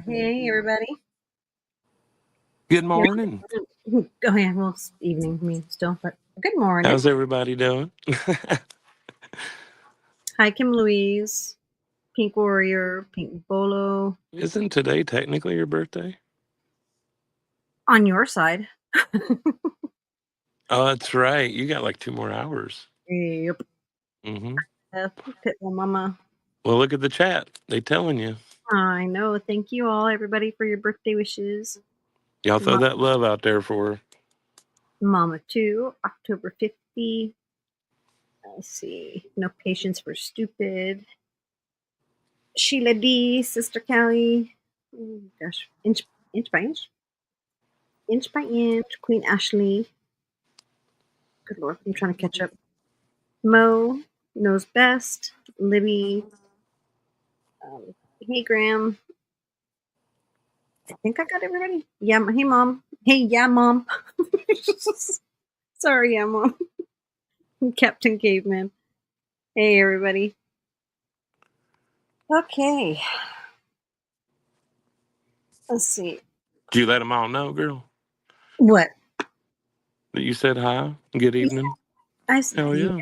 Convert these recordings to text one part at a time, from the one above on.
Hey, everybody. Good morning. Oh, yeah, well, it's evening for me still, but good morning. How's everybody doing? Hi, Kim Louise, Pink Warrior, Pink Bolo. Isn't today technically your birthday? On your side. Oh, that's right. You got like 2 more hours. Yep. Mm-hmm. Pitbull Mama. Well, look at the chat. They telling you. I know. Thank you all, everybody, for your birthday wishes. Y'all throw that love out there for her. Mama 2, October 50. Let's see. No Patience for Stupid. Sheila D, Sister Callie. Oh, gosh. Inch by inch. Inch by inch. Queen Ashley. Good Lord, I'm trying to catch up. Mo knows best. Libby. Hey, Graham. I think I got everybody. Yeah. Hey, Mom. Hey, yeah, Mom. Sorry, yeah, Mom. Captain Caveman. Hey, everybody. Okay. Let's see. Did you let them all know, girl? What? That you said hi? Good evening? I Hell yeah.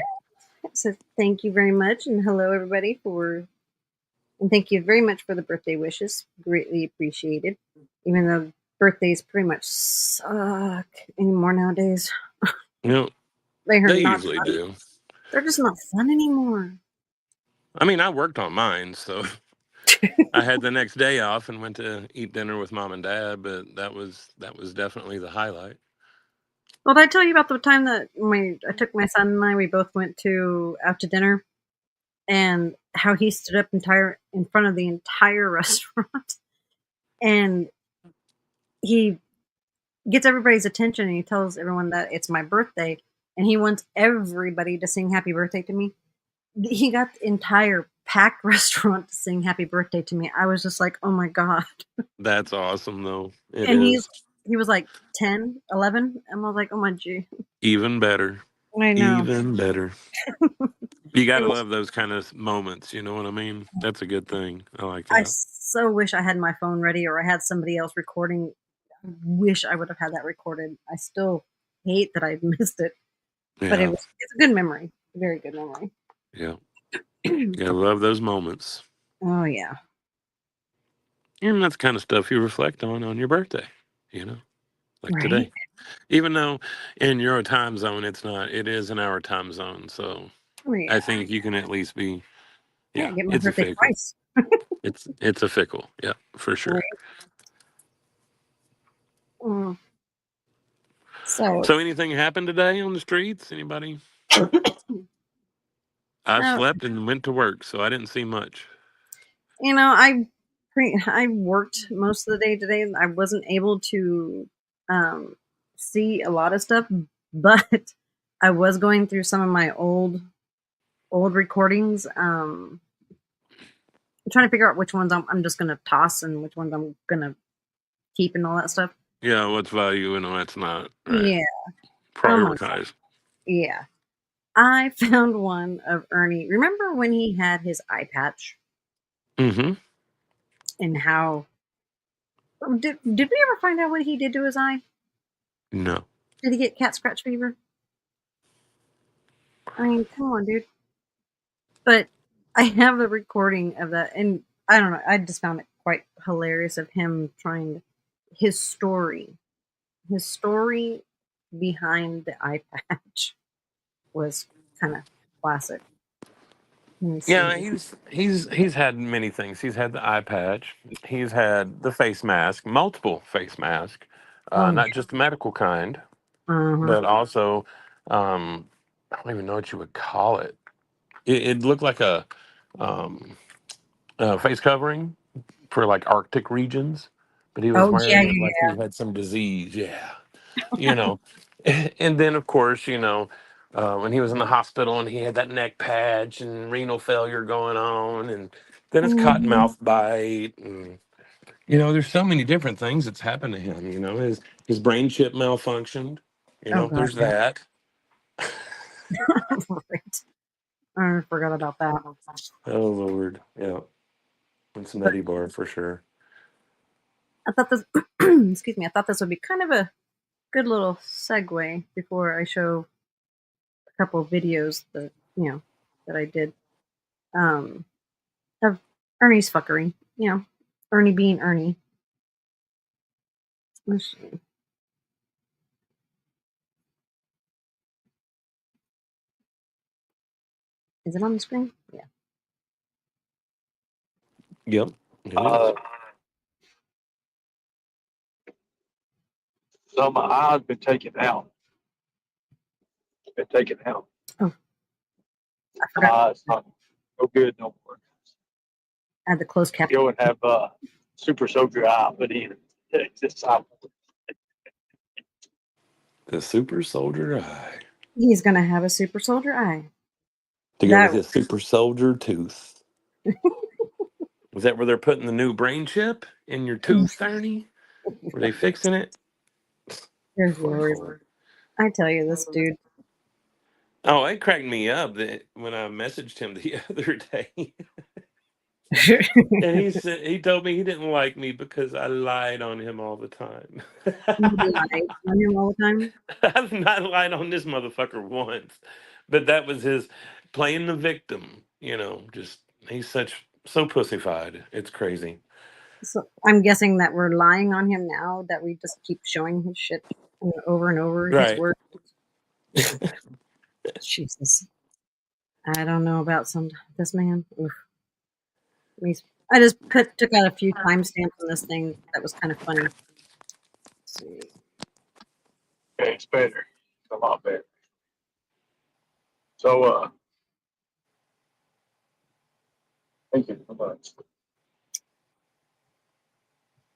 So thank you very much, and hello, everybody, and thank you very much for the birthday wishes. Greatly appreciated. Even though birthdays pretty much suck anymore nowadays. You know, They they not usually fun. do. They're just not fun anymore. I mean, I worked on mine, so I had the next day off and went to eat dinner with mom and dad, but that was definitely the highlight. Well, did I tell you about the time that I took my son and we both went out to dinner, and how he stood up in front of the entire restaurant, and he gets everybody's attention, and he tells everyone that it's my birthday, and he wants everybody to sing happy birthday to me. He got the entire packed restaurant to sing happy birthday to me. I was just like, oh my God. That's awesome, though. It And is. he was like 10, 11, and I was like, oh my G. Even better. I know. Even better. You got to love those kind of moments. You know what I mean? That's a good thing. I like I that. so wish I had my phone ready, or I had somebody else recording. I wish I would have had that recorded. I still hate that I missed it, but Yeah. it's a good memory. Very good memory. Yeah. You got to love those moments. Oh, yeah. And that's the kind of stuff you reflect on your birthday, you know, like Right? today. Even though in your time zone, it's not, it is in our time zone. So Oh, yeah. I think you can at least be, Yeah, yeah, get my it's a birthday fickle. twice. It's a fickle. Yeah, for sure. Right? Mm. So, So anything happened today on the streets? Anybody? I slept and went to work, so I didn't see much. I worked most of the day today, and I wasn't able to see a lot of stuff, but I was going through some of my old recordings. I'm trying to figure out which ones I'm just gonna toss and which ones I'm gonna keep and all that stuff. Yeah, what's value and what's not. Right. Yeah. Prioritize. Yeah. I found one of Ernie. Remember when he had his eye patch? Mm-hmm. And how did we ever find out what he did to his eye? No. Did he get cat scratch fever? I mean, come on, dude. But I have the recording of that, and I don't know. I just found it quite hilarious of him trying his story. His story behind the eye patch was kind of classic. Yeah, he's had many things. He's had the eye patch. He's had the face mask, multiple face mask, not just the medical kind, but also I don't even know what you would call it. It looked like um, a face covering for like Arctic regions, but he was wearing it like he had some disease. Yeah, you know. And then of course, when he was in the hospital and he had that neck patch and renal failure going on, and then his cotton mouth bite, and there's so many different things that's happened to him. His brain chip malfunctioned. Oh god, There's that. right. I forgot about that. Oh Lord, yeah, it's nutty bar for sure. I thought this, excuse me, I thought this would be kind of a good little segue before I show a couple of videos that, that I did, um, of Ernie's fuckery, Ernie being Ernie. Let's see. Is it on the screen? Yeah. Yep. So my eye's been taken out. Oh, I forgot. It's not no good no more. I had the closed caption. Go and have super soldier eye put in. This eye. The super soldier eye. He's gonna have a super soldier eye. To go with his super soldier tooth. Was that where they're putting the new brain chip in your tooth, Ernie? Were they fixing it? There's Lord. I tell you, this dude. Oh, it cracked me up that when I messaged him the other day. And he told me he didn't like me because I lied on him all the time. You lied on him all the time? I've not lied on this motherfucker once. But that was his playing the victim, just he's so pussyfied. It's crazy. So I'm guessing that we're lying on him now, that we just keep showing his shit over and over, his words. Jesus. I don't know about this man. Oof. I just took out a few timestamps on this thing that was kind of funny. Let's see. Okay, it's better. It's a lot better. So, thank you so much.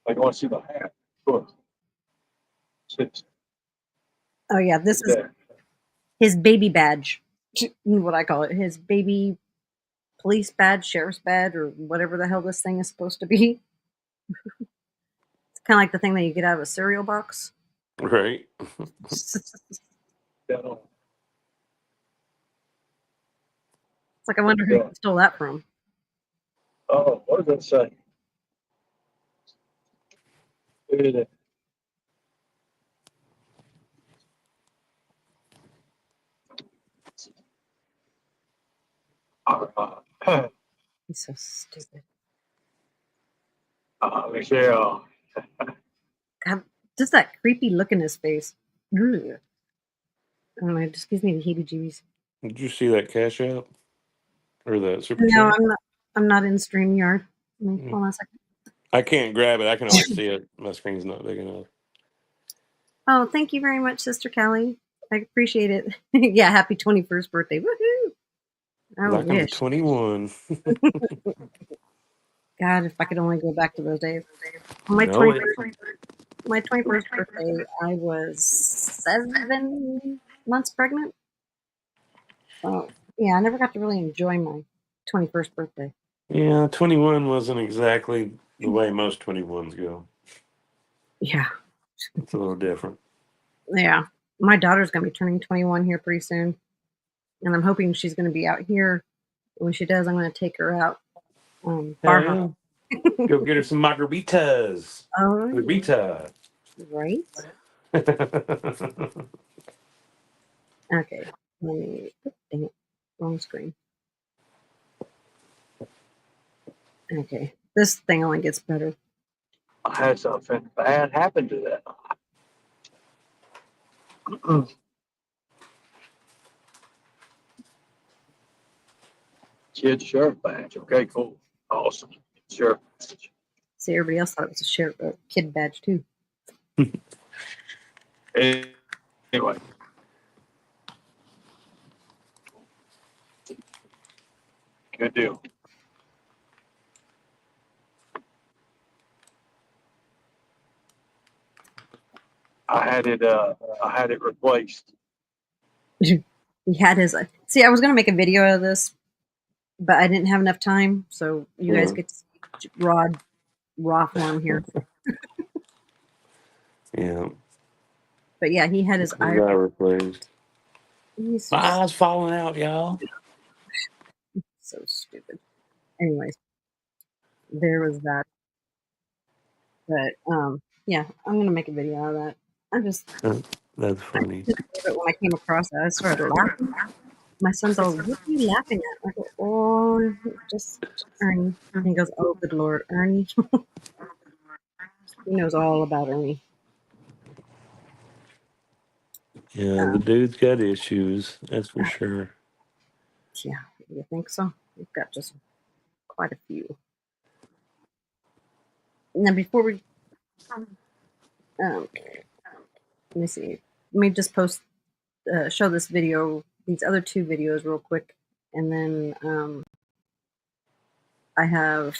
I want to see the hat. Good. Oh yeah, this is his baby badge. What I call it, his baby police badge, sheriff's badge, or whatever the hell this thing is supposed to be. It's kind of like the thing that you get out of a cereal box. Right. It's like, I wonder who you stole that from. Oh, what does that say? He's so stupid. Michelle. God, just that creepy look in his face. Ugh. I don't know, it just gives me the heebie-jeebies. Did you see that cash app or the super No, chat? I'm not in StreamYard. Hold on a second. I can't grab it. I can only see it. My screen's not big enough. Oh, thank you very much, Sister Callie. I appreciate it. Yeah, happy 21st birthday. Woohoo! I Like wish. I'm 21. God, if I could only go back to those days. My 21st birthday, I was 7 months pregnant. So, yeah, I never got to really enjoy my 21st birthday. Yeah, 21 wasn't exactly the way most 21s go. Yeah. It's a little different. Yeah. My daughter's going to be turning 21 here pretty soon. And I'm hoping she's going to be out here. When she does, I'm going to take her out. Bar Yeah. Go get her some margaritas. Oh, margarita. Right. Okay. Let me. Dang it. Wrong screen. Okay. This thing only gets better. I had something bad happen to that. Kid sheriff badge. Okay, cool. Awesome. Sheriff badge. See, everybody else thought it was a kid badge, too. Anyway. Good deal. I had it replaced. He had his. See, I was going to make a video out of this, but I didn't have enough time, so you guys get to see raw form here. Yeah. But yeah, he had his eye replaced. My eye's falling out, y'all. So stupid. Anyways, there was that. But yeah, I'm gonna make a video out of that. That's funny. But when I came across it, I started laughing. My son's all, "What are you laughing at?" I go, "Oh, just Ernie." And he goes, "Oh, good Lord, Ernie." He knows all about Ernie. Yeah, the dude's got issues. That's for sure. Yeah, you think so? We've got just quite a few. Now, before we, let me see. Let me just show this video, these other two videos real quick, and then I have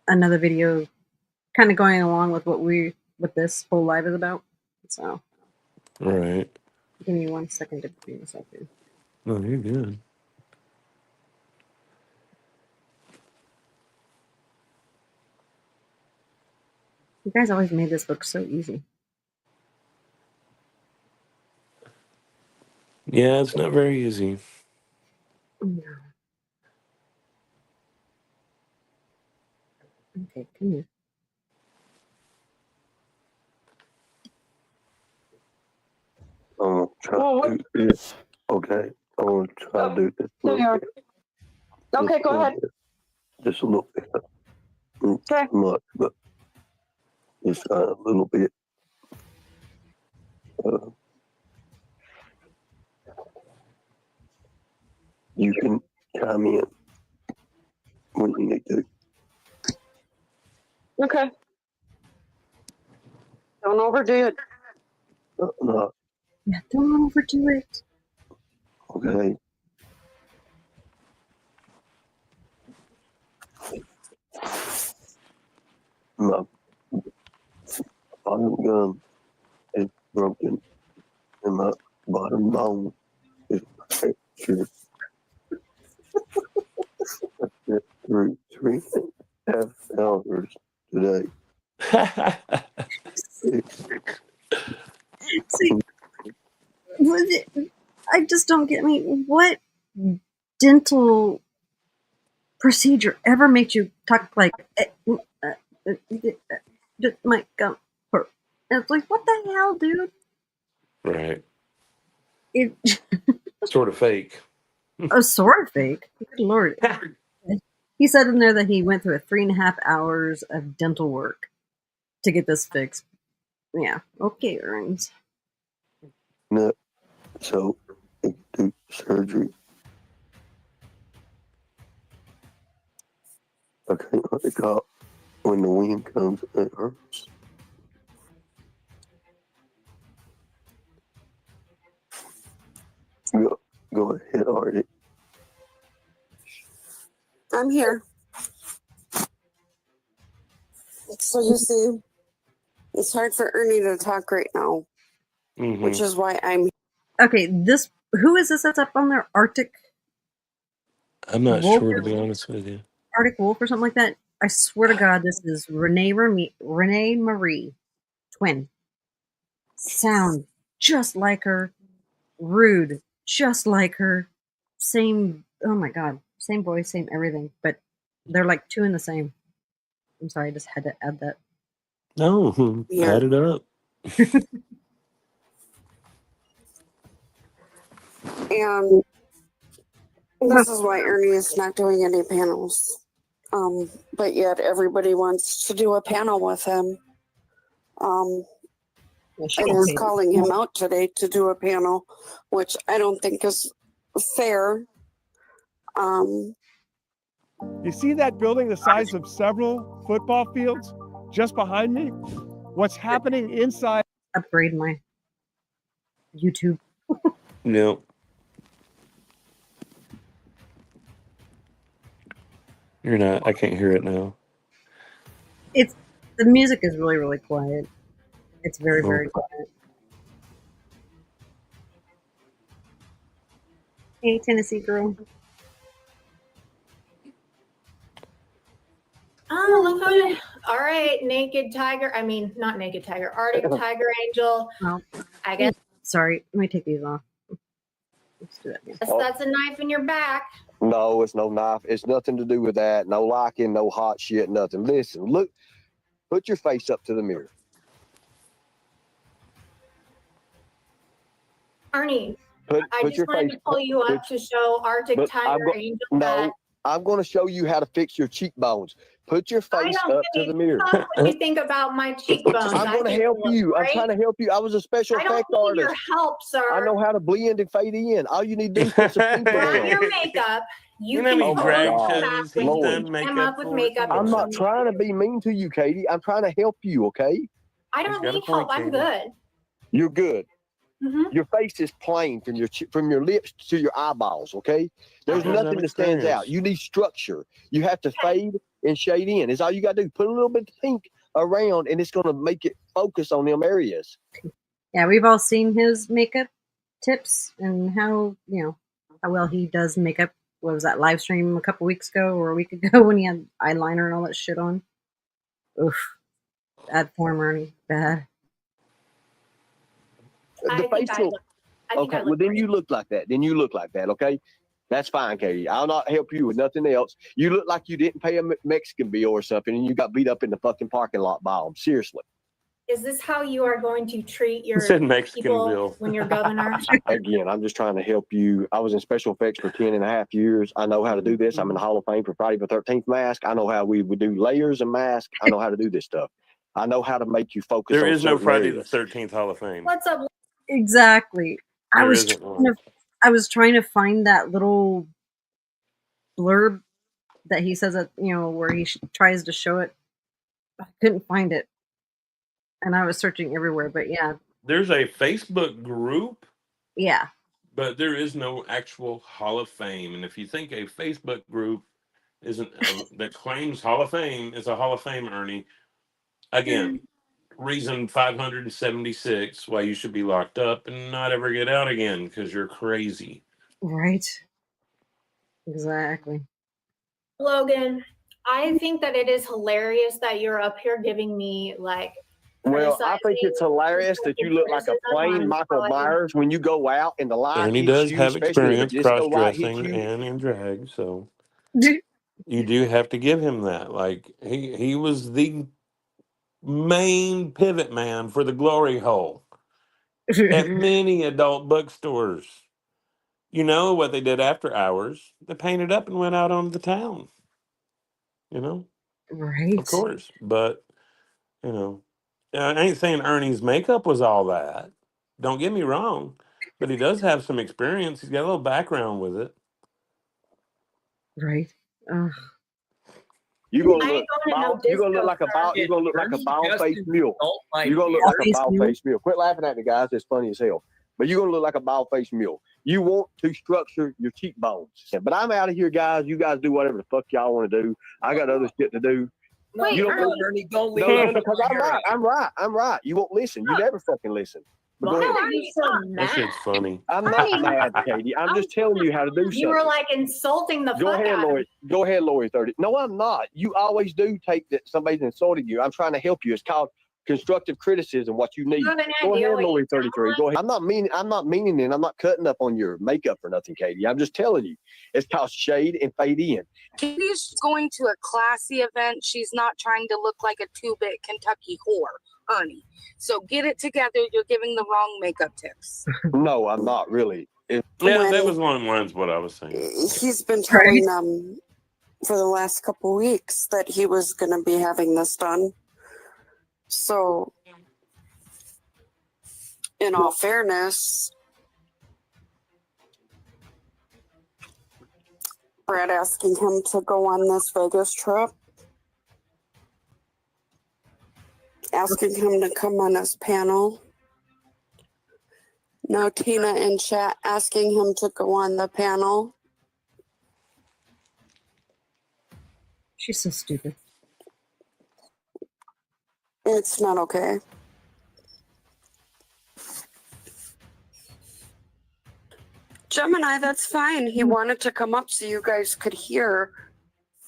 another video kind of going along with what this whole live is about. So, all right. Give me 1 second to bring this up here. No, you're good. You guys always made this look so easy. Yeah, it's not very easy. No. Okay, come here. I'm trying to do this. Okay. I'm going to try to do this. Okay, go ahead. Just a little bit. Okay. Not much, but just a little bit. You can chime in when you need to. Okay. Don't overdo it. No. Yeah, don't overdo it. Okay. My bottom gum is broken, and my bottom bone is fractured. Through 3.5 hours today. See, I just don't get what dental procedure ever makes you talk like my gum hurt. It's like, what the hell, dude? Right. It Sort of fake. sort of fake. Good Lord. He said in there that he went through 3.5 hours of dental work to get this fixed. Yeah. Okay, Earns. No, so they do surgery. I can't let it go. When the wind comes, it hurts. Go ahead, Artie. I'm here. So you see, it's hard for Ernie to talk right now, which is why I'm. Okay, who is this that's up on there? Arctic. I'm not sure, to be honest with you. Arctic Wolf or something like that. I swear to God, this is Renee Marie, twin. Sound just like her. Rude, just like her. Same. Oh my God, same voice, same everything. But they're like two in the same. I'm sorry, I just had to add that. No, add it up. And this is why Ernie is not doing any panels. But yet everybody wants to do a panel with him. And is calling him out today to do a panel, which I don't think is fair. You see that building the size of several football fields just behind me? What's happening inside? Upgrade my YouTube. No. You're not. I can't hear it now. The music is really, really quiet. It's very, very quiet. Hey, Tennessee girl. Oh, look all right, Naked Tiger. I mean, not Naked Tiger. Arctic Tiger Angel. Well, I guess. Sorry, let me take these off. Let's do that again. That's a knife in your back. No, it's no knife. It's nothing to do with that. No liking, no hot shit, nothing. Listen, look, put your face up to the mirror. Ernie, Put I just your wanted face to pull you up to show Arctic Tiger Angel. No, I'm going to show you how to fix your cheekbones. Put your face up to the mirror. Stop what you think about my cheekbones. I'm going to help you. I'm trying to help you. I was a special effect artist. I don't need your help, sir. I know how to blend and fade in. All you need to do is put some pink Grab on. your makeup. You know can how many drag totally shows when he's you done come up with makeup. I'm not trying to be mean to you, Katie. I'm trying to help you, okay? I don't need help. I'm good. You're good. Mm-hmm. Your face is plain from your lips to your eyeballs, okay? There's nothing that stands out. You need structure. You have to fade and shade in. It's all you got to do. Put a little bit of pink around, and it's going to make it focus on them areas. Yeah, we've all seen his makeup tips and how well he does makeup. What was that live stream a couple weeks ago or a week ago when he had eyeliner and all that shit on? Oof. Bad form, Ernie. Bad. The facial. Okay, well then you look like that. Okay? That's fine, Katie. I'll not help you with nothing else. You look like you didn't pay a Mexican bill or something and you got beat up in the fucking parking lot by them. Seriously. Is this how you are going to treat your people bill. When you're governor? Again, I'm just trying to help you. I was in special effects for 10 and a half years. I know how to do this. I'm in the Hall of Fame for Friday the 13th mask. I know how we would do layers and masks. I know how to do this stuff. I know how to make you focus on There is no Friday areas. the 13th Hall of Fame. What's up? Exactly. I was trying to find that little blurb that he says that, where he tries to show it. I couldn't find it. And I was searching everywhere, but yeah. There's a Facebook group. Yeah. But there is no actual Hall of Fame. And if you think a Facebook group isn't that claims Hall of Fame is a Hall of Fame, Ernie, again, reason 576 why you should be locked up and not ever get out again because you're crazy. Right. Exactly. Logan, I think that it is hilarious that you're up here giving me Well, I think it's hilarious that you look like a plain Michael Myers when you go out and the light Ernie hits does you, have experience cross-dressing you. and in drag, so you do have to give him that. Like he was the main pivot man for the glory hole at many adult bookstores. You know what they did after hours? They painted up and went out on the town. Right. Of course, but I ain't saying Ernie's makeup was all that. Don't get me wrong, but he does have some experience. He's got a little background with it. Right. You're gonna look like a bald-faced mule. You're gonna look like a bald-faced mule. Quit laughing at me, guys. It's funny as hell. But you're gonna look like a bald-faced mule. You want to structure your cheekbones. But I'm out of here, guys. You guys do whatever the fuck y'all want to do. I got other shit to do. Wait, Ernie, don't leave. No, because I'm right. You won't listen. You never fucking listen. Why are you so mad? That shit's funny. I'm not mad, Katie. I'm just telling you how to do something. You were insulting the fuck out of me. Go ahead, Lori 30. No, I'm not. You always do take that somebody's insulting you. I'm trying to help you. It's called constructive criticism, what you need. Go ahead, Lori 33. Go ahead. I'm not meaning it. I'm not cutting up on your makeup or nothing, Katie. I'm just telling you. It's called shade and fade in. Katie's going to a classy event. She's not trying to look like a 2-bit Kentucky whore, Ernie. So get it together. You're giving the wrong makeup tips. No, I'm not really. That was along the lines of what I was saying. He's been telling them for the last couple weeks that he was going to be having this done. So, in all fairness, Brad asking him to go on this Vegas trip, asking him to come on his panel. Now Tina in chat asking him to go on the panel. She's so stupid. It's not okay. Gemini, that's fine. He wanted to come up so you guys could hear,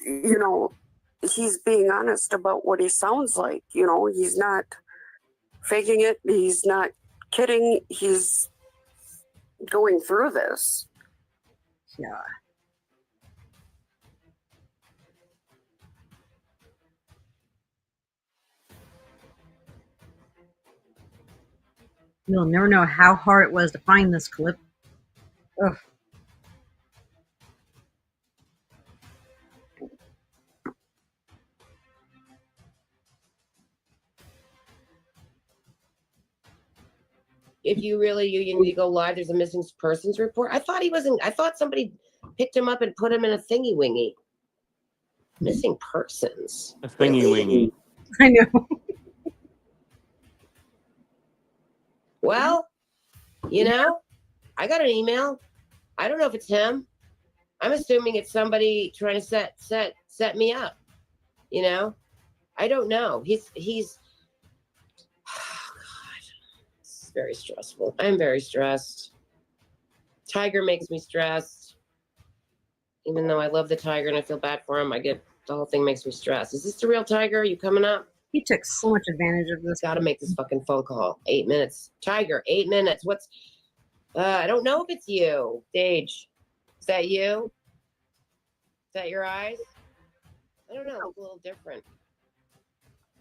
he's being honest about what he sounds like. He's not faking it. He's not kidding. He's going through this. Yeah. You'll never know how hard it was to find this clip. Ugh. If you need to go live, there's a missing persons report. I thought he wasn't. I thought somebody picked him up and put him in a thingy wingy. Missing persons. A thingy wingy. I know. Well, I got an email. I don't know if it's him. I'm assuming it's somebody trying to set me up. I don't know. He's oh God. It's very stressful. I'm very stressed. Tiger makes me stressed. Even though I love the tiger and I feel bad for him, the whole thing makes me stressed. Is this the real tiger? Are you coming up? He took so much advantage of this. Gotta make this fucking phone call. 8 minutes. Tiger, 8 minutes. I don't know if it's you. Sage. Is that you? Is that your eyes? I don't know. It's a little different.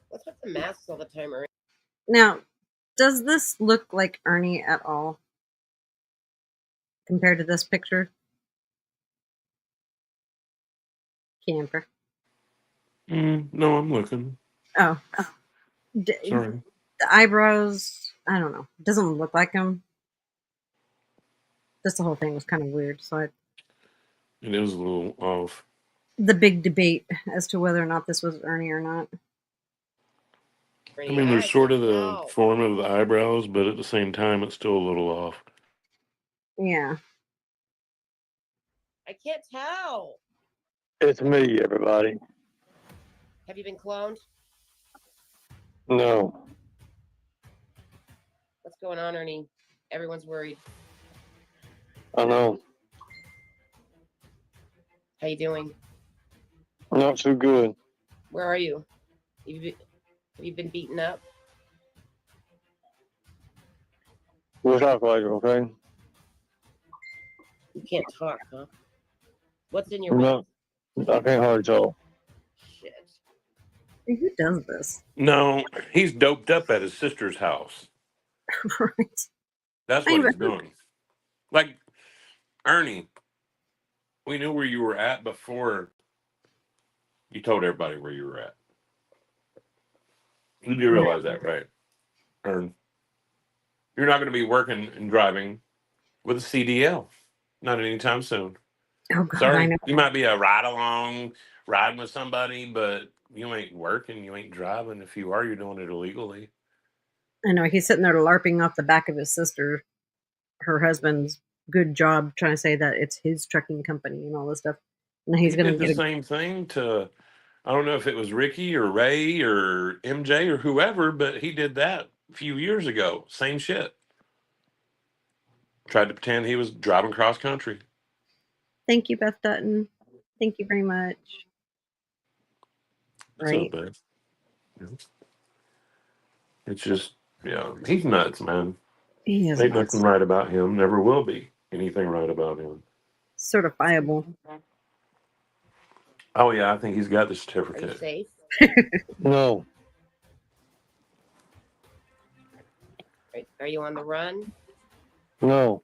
What's with the masks all the time, Ernie? Now, does this look like Ernie at all? Compared to this picture? Camper. No, I'm looking. Oh. Sorry. The eyebrows, I don't know. It doesn't look like him. Just the whole thing was kind of weird. So it is a little off. The big debate as to whether or not this was Ernie or not. I mean, there's sort of the form of the eyebrows, but at the same time, it's still a little off. Yeah. I can't tell. It's me, everybody. Have you been cloned? No. What's going on, Ernie? Everyone's worried. I know. How you doing? Not too good. Where are you? Have you been beaten up? We'll talk later, okay? You can't talk, huh? What's in your mouth? I can't hardly talk. Shit. Who does this? No, he's doped up at his sister's house. Right. That's what he's doing. Like, Ernie, we knew where you were at before you told everybody where you were at. You do realize that, right, Ern? You're not going to be working and driving with a CDL. Not anytime soon. Oh, God, Sorry, I know. you might be a ride-along, riding with somebody, but you ain't working, you ain't driving. If you are, you're doing it illegally. I know. He's sitting there LARPing off the back of his sister, her husband's good job, trying to say that it's his trucking company and all this stuff. And he's going to get the same thing to, I don't know if it was Ricky or Ray or MJ or whoever, but he did that a few years ago. Same shit. Tried to pretend he was driving cross country. Thank you, Beth Dutton. Thank you very much. What's up, Beth? Yeah. It's just, he's nuts, man. He is Ain't nuts. nothing right about him. Never will be anything right about him. Certifiable. Oh, yeah, I think he's got the certificate. Are you safe? No. Are you on the run? No.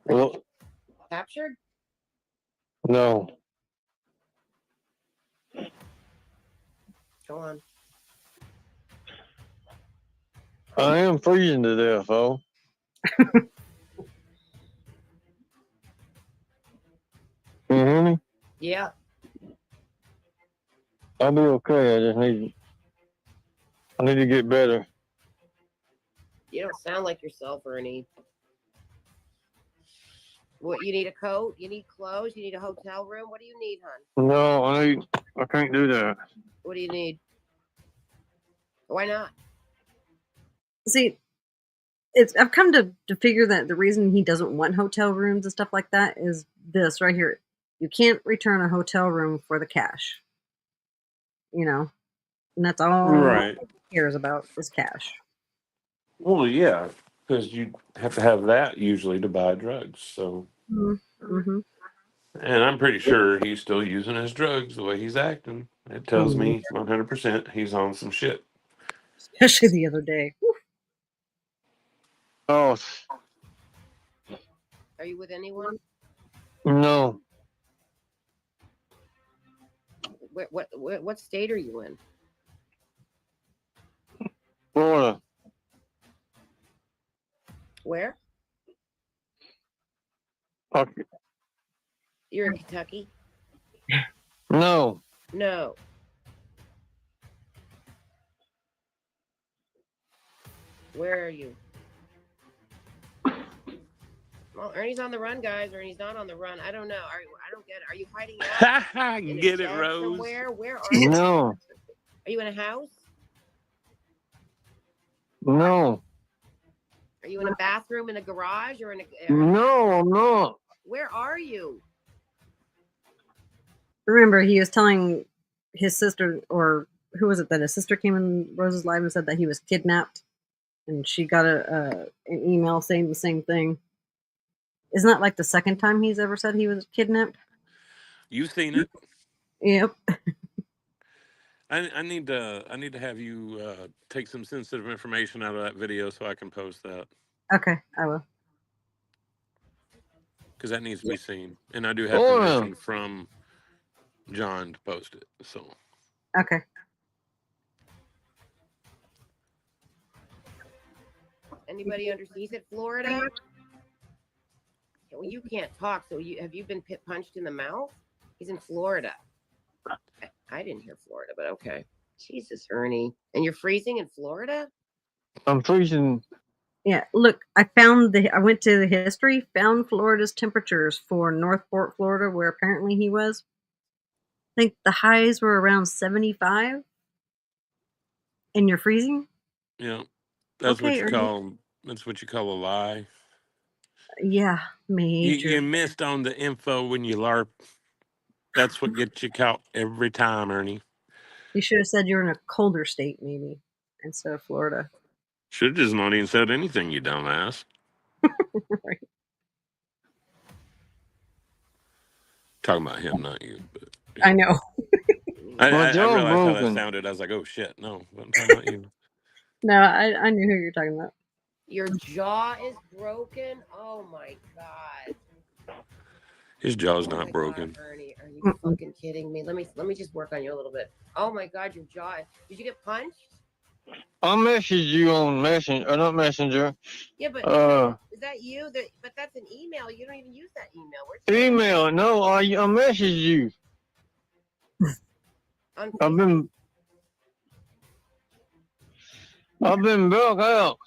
Well, captured? No. Go on. I am freezing to death, though. Can you hear me? Yeah. I'll be okay. I need to get better. You don't sound like yourself, Ernie. What, you need a coat? You need clothes? You need a hotel room? What do you need, hon? No, I can't do that. What do you need? Why not? See, I've come to figure that the reason he doesn't want hotel rooms and stuff like that is this right here. You can't return a hotel room for the cash. And that's all he cares about is cash. Well, yeah, because you have to have that usually to buy drugs. So, mm-hmm. And I'm pretty sure he's still using his drugs the way he's acting. It tells me 100% he's on some shit. Especially the other day. Oh. Are you with anyone? No. What state are you in? Florida. Where? Okay. You're in Kentucky? No. No. Where are you? Well, Ernie's on the run, guys. Ernie's not on the run. I don't know. I don't get it. Are you hiding out? Get it, Rose. Somewhere? Where are you? No. Are you in a house? No. Are you in a bathroom, in a garage, or in a... No, I'm not. Where are you? Remember, he was telling his sister, or who was it, that his sister came in Rose's life and said that he was kidnapped, and she got an email saying the same thing. Isn't that like the second time he's ever said he was kidnapped? You've seen it. Yep. I need to have you take some sensitive information out of that video so I can post that. Okay, I will. Because that needs to be seen, and I do have permission from John to post it. So. Okay. Anybody understand? He said Florida. Well, you can't talk. So have you been punched in the mouth? He's in Florida. I didn't hear Florida, but okay. Jesus, Ernie. And you're freezing in Florida? I'm freezing. Yeah, look, I went to the history, found Florida's temperatures for Northport, Florida, where apparently he was. I think the highs were around 75. And you're freezing? Yeah. That's what you call a lie. Yeah, major. You missed on the info when you LARP. That's what gets you caught every time, Ernie. You should have said you were in a colder state, maybe, instead of Florida. Should have just not even said anything, you dumbass. Right. Talking about him, not you. But I know. I realized how that sounded. I was like, oh, shit, no. I'm talking about you. No, I knew who you're talking about. Your jaw is broken? Oh, my God. His jaw's not broken. God, Ernie, are you fucking kidding me? Let me just work on you a little bit. Oh, my God, your jaw. Did you get punched? I'll message you on Messenger, not Messenger. Yeah, but is that you? But that's an email. You don't even use that email. Email? No, I message you. I've been broke out.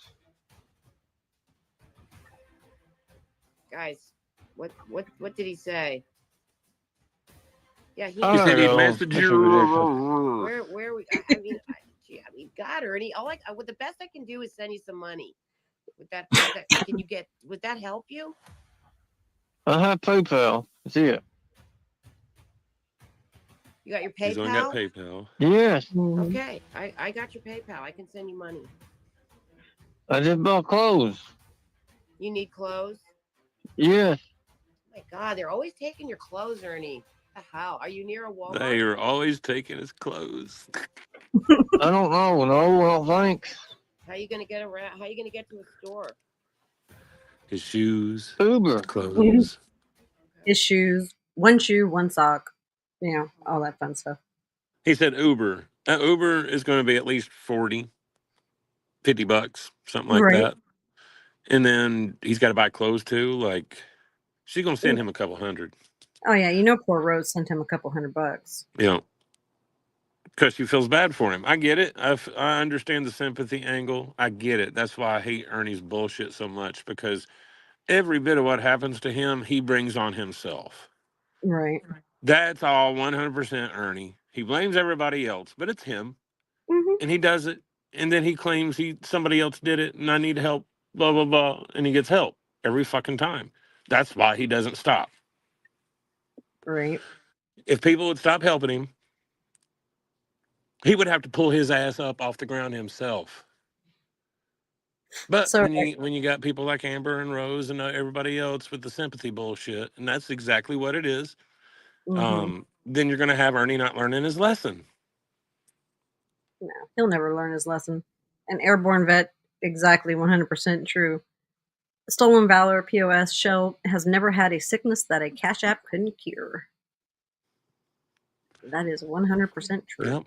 Guys, what did he say? Yeah, he said he'd message you. Where we? I mean, God, Ernie. The best I can do is send you some money. Would that help you? I have PayPal. See it. You got your PayPal? He's only got PayPal. Yes. Okay, I got your PayPal. I can send you money. I just bought clothes. You need clothes? Yes. Oh my God, they're always taking your clothes, Ernie. The hell? Are you near a Walmart? They are always taking his clothes. I don't know. No, I don't think. How are you gonna get around? How are you gonna get to a store? His shoes. Uber. His clothes. His shoes. One shoe, one sock. You know, all that fun stuff. He said Uber. Uber is going to be at least $40, $50, something like that. And then he's got to buy clothes too. Like, she's going to send him a couple $100. Oh yeah, you know, poor Rose sent him a couple $100. Yeah, because she feels bad for him. I get it. I understand the sympathy angle. I get it. That's why I hate Ernie's bullshit so much, because every bit of what happens to him, he brings on himself. Right. That's all 100% Ernie. He blames everybody else, but it's him. Mm-hmm. And he does it. And then he claims somebody else did it and I need help, blah, blah, blah. And he gets help every fucking time. That's why he doesn't stop. Right. If people would stop helping him, he would have to pull his ass up off the ground himself. But when you got people like Amber and Rose and everybody else with the sympathy bullshit, and that's exactly what it is, then you're going to have Ernie not learning his lesson. No, he'll never learn his lesson. An airborne vet, exactly 100% true. Stolen Valor POS shell has never had a sickness that a Cash App couldn't cure. That is 100% true. Yep.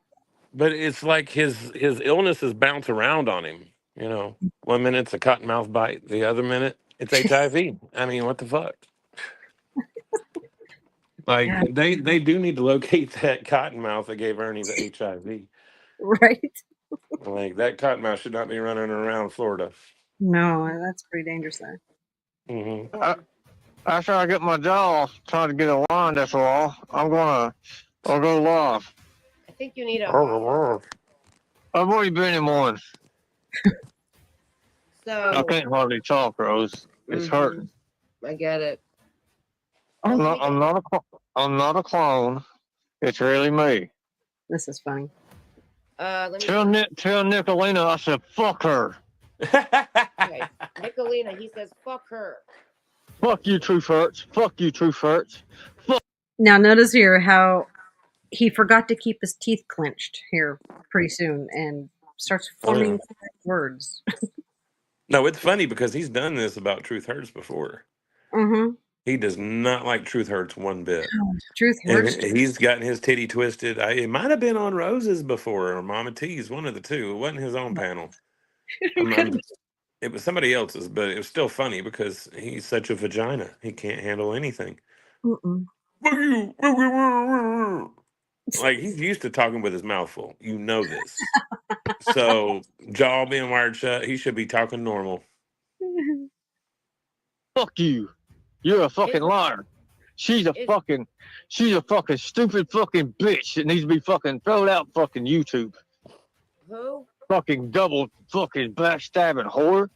But it's like his illnesses bounce around on him. You know, 1 minute it's a cottonmouth bite, the other minute it's HIV. I mean, what the fuck? Like Yeah. they do need to locate that cottonmouth that gave Ernie the HIV. Right? Like that cottonmouth should not be running around Florida. No, that's pretty dangerous there. Mm-hmm. After I get my jaw off, trying to get a line, that's all. I'll go live. I think you need a. I've already been in one. So I can't hardly talk, Rose. It's hurting. I get it. I'm not a clone. It's really me. This is funny. Tell Nicolina I said fuck her. Okay. Nicolina, he says fuck her. Fuck you, Truth Hurts. Fuck you, Truth Hurts. Now notice here how he forgot to keep his teeth clenched here pretty soon and starts forming words. No, it's funny because he's done this about Truth Hurts before. Mm-hmm. He does not like Truth Hurts one bit. Truth hurts. And he's gotten his titty twisted. It might have been on Rose's before or Mama T's, one of the two. It wasn't his own panel. It was somebody else's, but it was still funny because he's such a vagina. He can't handle anything. Mm-mm. Like he's used to talking with his mouth full. You know this. So jaw being wired shut, he should be talking normal. Fuck you. You're a fucking liar. She's a fucking stupid fucking bitch that needs to be fucking thrown out fucking YouTube. Who? Fucking double fucking backstabbing whore.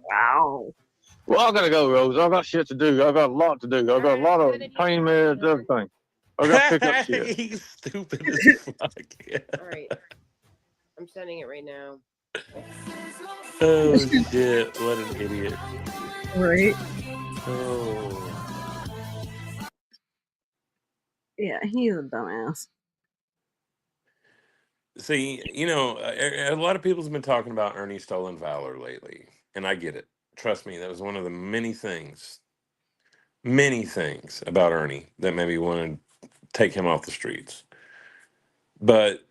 Wow. Well, I gotta go, Rose. I got shit to do. I got a lot to do. I got a lot of pain meds, everything. I got to pick up shit. He's stupid as fuck. Yeah. All right. I'm sending it right now. Oh shit! What an idiot. Right? Oh. Yeah, he's a dumbass. See, you know, a lot of people have been talking about Ernie Stolen Valor lately, and I get it. Trust me, that was one of the many things about Ernie that made me want to take him off the streets. But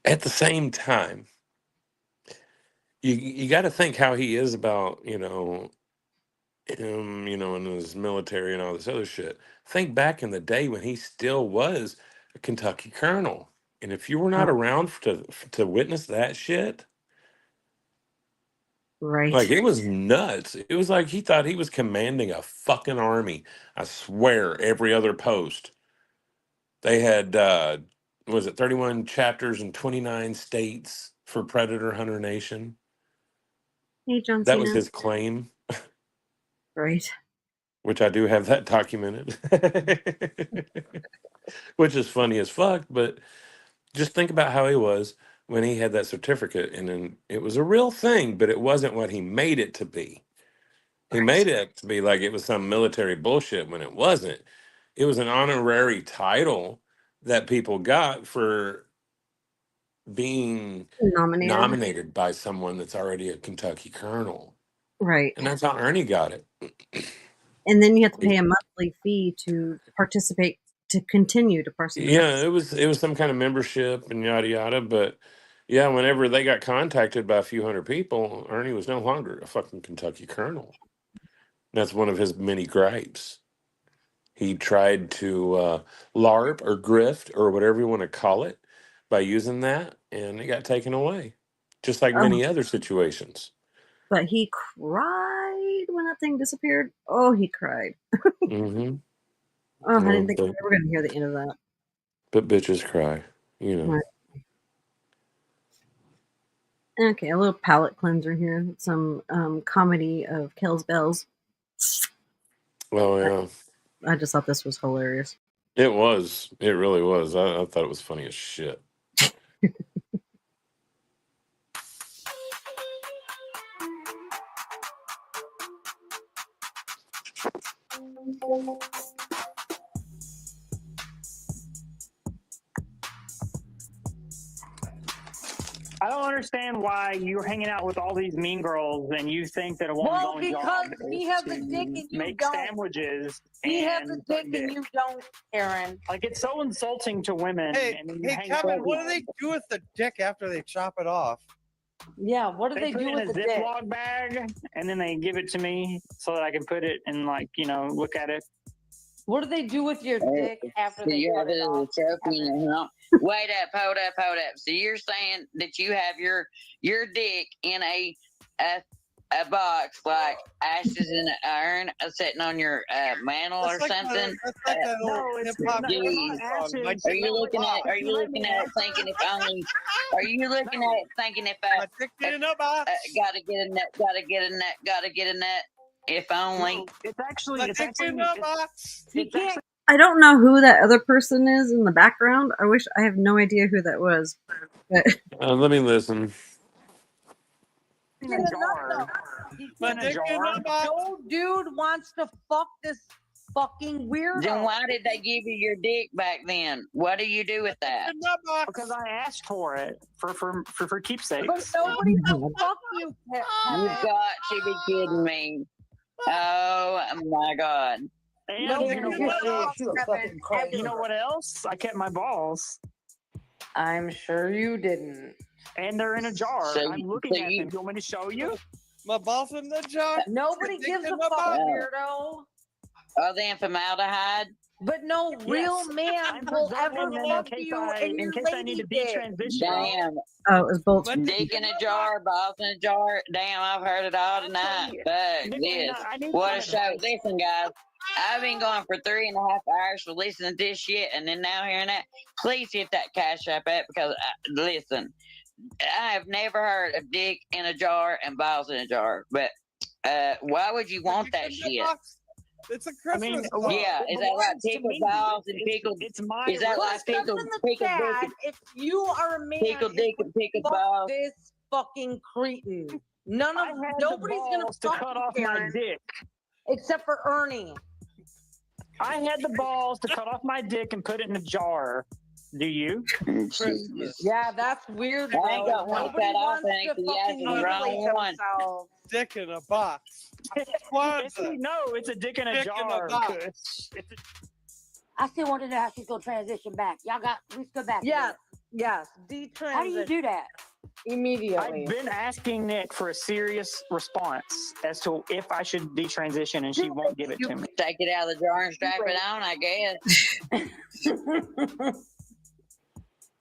at the same time, you got to think how he is about, you know, him, you know, in his military and all this other shit. Think back in the day when he still was a Kentucky colonel. And if you were not around to witness that shit, right? Like it was nuts. It was like he thought he was commanding a fucking army. I swear, every other post they had was it 31 chapters in 29 states for Predator Hunter Nation. Hey, John That Cena. was his claim. Right. Which I do have that documented. Which is funny as fuck, but just think about how he was when he had that certificate, and then it was a real thing, but it wasn't what he made it to be. He made it to be like it was some military bullshit when it wasn't. It was an honorary title that people got for being nominated by someone that's already a Kentucky colonel. Right. And that's how Ernie got it. And then you have to pay a monthly fee to participate, to continue to participate. Yeah, it was some kind of membership and yada yada. But yeah, whenever they got contacted by a few hundred people, Ernie was no longer a fucking Kentucky colonel. That's one of his many gripes. He tried to LARP or grift or whatever you want to call it by using that, and it got taken away, just like many other situations. But he cried when that thing disappeared. Oh, he cried. Mm-hmm. Oh, I didn't think we were going to hear the end of that. But bitches cry, you know. Right. Okay, a little palate cleanser here. Some comedy of Kells Bells. Oh, yeah. I just thought this was hilarious. It was. It really was. I thought it was funny as shit. I don't understand why you're hanging out with all these mean girls and you think that a woman's only job he is has to a dick and you make don't. sandwiches. He has and a dick and you don't, Karen. Like, it's so insulting to women. Hey, and then you hang Kevin, out what do they do with the dick after they chop it off? Yeah, what do they put do it with in a the dick? Ziploc bag, and then they give it to me so that I can put it and, like, you know, look at it. What do they do with your dick after they you cut have it it as a off? trophy in your hump. Wait up, hold up. So you're saying that you have your dick in a box, like ashes in an urn, sitting on your mantle or something? That's like that old hip-hop song. Are you looking at it thinking if only? Are you looking at it thinking if I gotta get a nut? If only. No, it's actually I don't know who that other person is in the background. I have no idea who that was. But Let me listen. No dude wants to fuck this fucking weirdo. Then why did they give you your dick back then? What do you do with that? Because I asked for it for keepsakes. But nobody will fuck you. You got to be kidding me. Oh my God. And you know what else? I kept my balls. I'm sure you didn't. And they're in a jar. I'm looking at them. Do you want me to show you? My balls in the jar. Nobody gives a fuck, weirdo. Are they in formaldehyde? But no real man will ever fuck you in your lady dick. Damn. Oh, it was both. Dick in a jar, balls in a jar. Damn, I've heard it all tonight. Fuck this. What a show. Listen, guys. I've been going for 3.5 hours for listening to this shit, and then now hearing that. Please hit that Cash App app because, listen, I have never heard of dick in a jar and balls in a jar. But why would you want that shit? It's a Christmas song. Yeah, is that like pickled balls and pickled? Is that like pickled dick? If you are a man, pickled dick and pickled balls. This fucking cretin. Nobody's gonna to cut off my dick, except for Ernie. I had the balls to cut off my dick and put it in a jar. Do you? Yeah, that's weird. I ain't got one cut off. I ain't the wrong one. Dick in a box. It's a dick in a jar. I still want to know how she's gonna transition back. Let's go back. Yes. Detransition. How do you do that? Immediately. I've been asking Nick for a serious response as to if I should detransition, and she won't give it to me. Take it out of the jar and strap it on, I guess.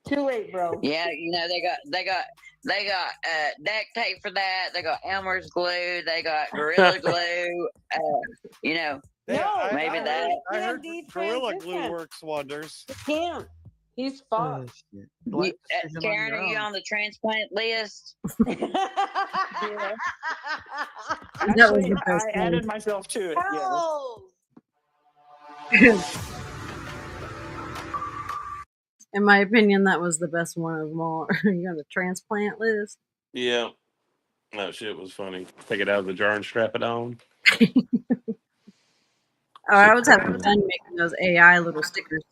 Too late, bro. Yeah, you know they got duct tape for that. They got Elmer's glue. They got Gorilla Glue. You know, maybe that. I heard Gorilla Glue works wonders. He can't. He's fucked. Karen, are you on the transplant list? Actually, I added myself to it. Yes. In my opinion, that was the best one of them all. You on the transplant list? Yeah. That shit was funny. Take it out of the jar and strap it on. I was having fun making those AI little stickers.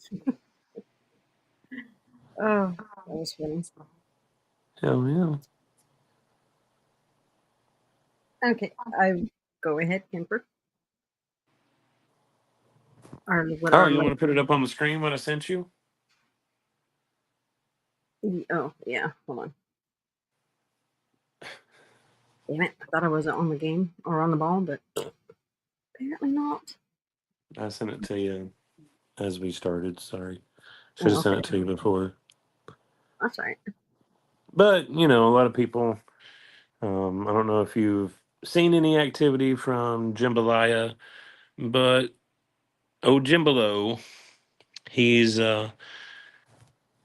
Oh, that was funny. Hell yeah. Okay, I go ahead, Kemper. Or you want to put it up on the screen what I sent you? Oh, yeah. Hold on. Damn it. I thought I wasn't on the game or on the ball, but apparently not. I sent it to you as we started. Sorry. Should have sent it to you before. That's right. But, a lot of people, I don't know if you've seen any activity from Jambalaya, but Jimbo, he's